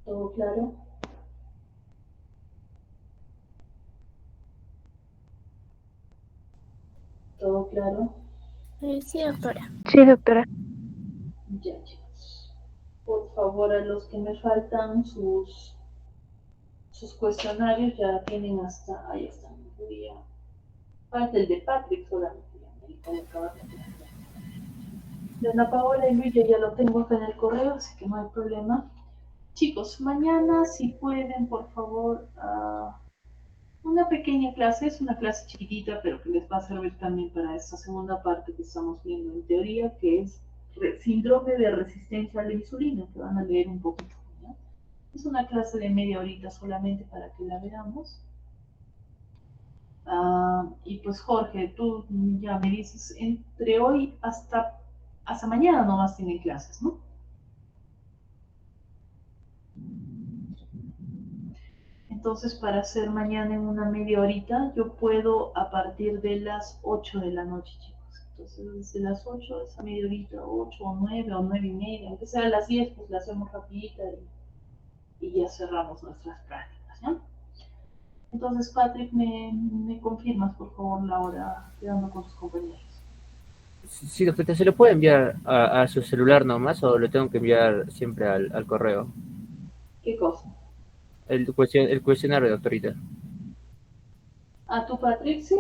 ¿Todo claro? ¿Todo claro? Sí, doctora. Sí, doctora. Ya, chicos. Por favor, a los que me faltan sus cuestionarios ya tienen hasta... Ahí están. Falta el de Patrick solamente. De Ana Paola y Luis ya lo tengo acá en el correo, así que no hay problema. Chicos, mañana si pueden, por favor, una pequeña clase, es una clase chiquitita, pero que les va a servir también para esta segunda parte que estamos viendo en teoría, que es síndrome de resistencia a la insulina, que van a leer un poquito, ¿ya? Es una clase de media horita solamente para que la veamos. Y pues Jorge, tú ya me dices, entre hoy hasta mañana nomás tienen clases, ¿no? Entonces, para hacer mañana en una media horita, yo puedo a partir de las 8 de la noche, chicos. Entonces, desde las 8 esa media horita, 8 o 9 o 9 y media, aunque sea a las 10, pues la hacemos rapidita y ya cerramos nuestras prácticas, ¿ya? Entonces, Patrick, me confirmas, por favor, la hora quedando con sus compañeros. Sí, doctora, ¿se lo puede enviar a su celular nomás o lo tengo que enviar siempre al correo? ¿Qué cosa? El cuestionario, doctorita. ¿A tu Patrick? Sí.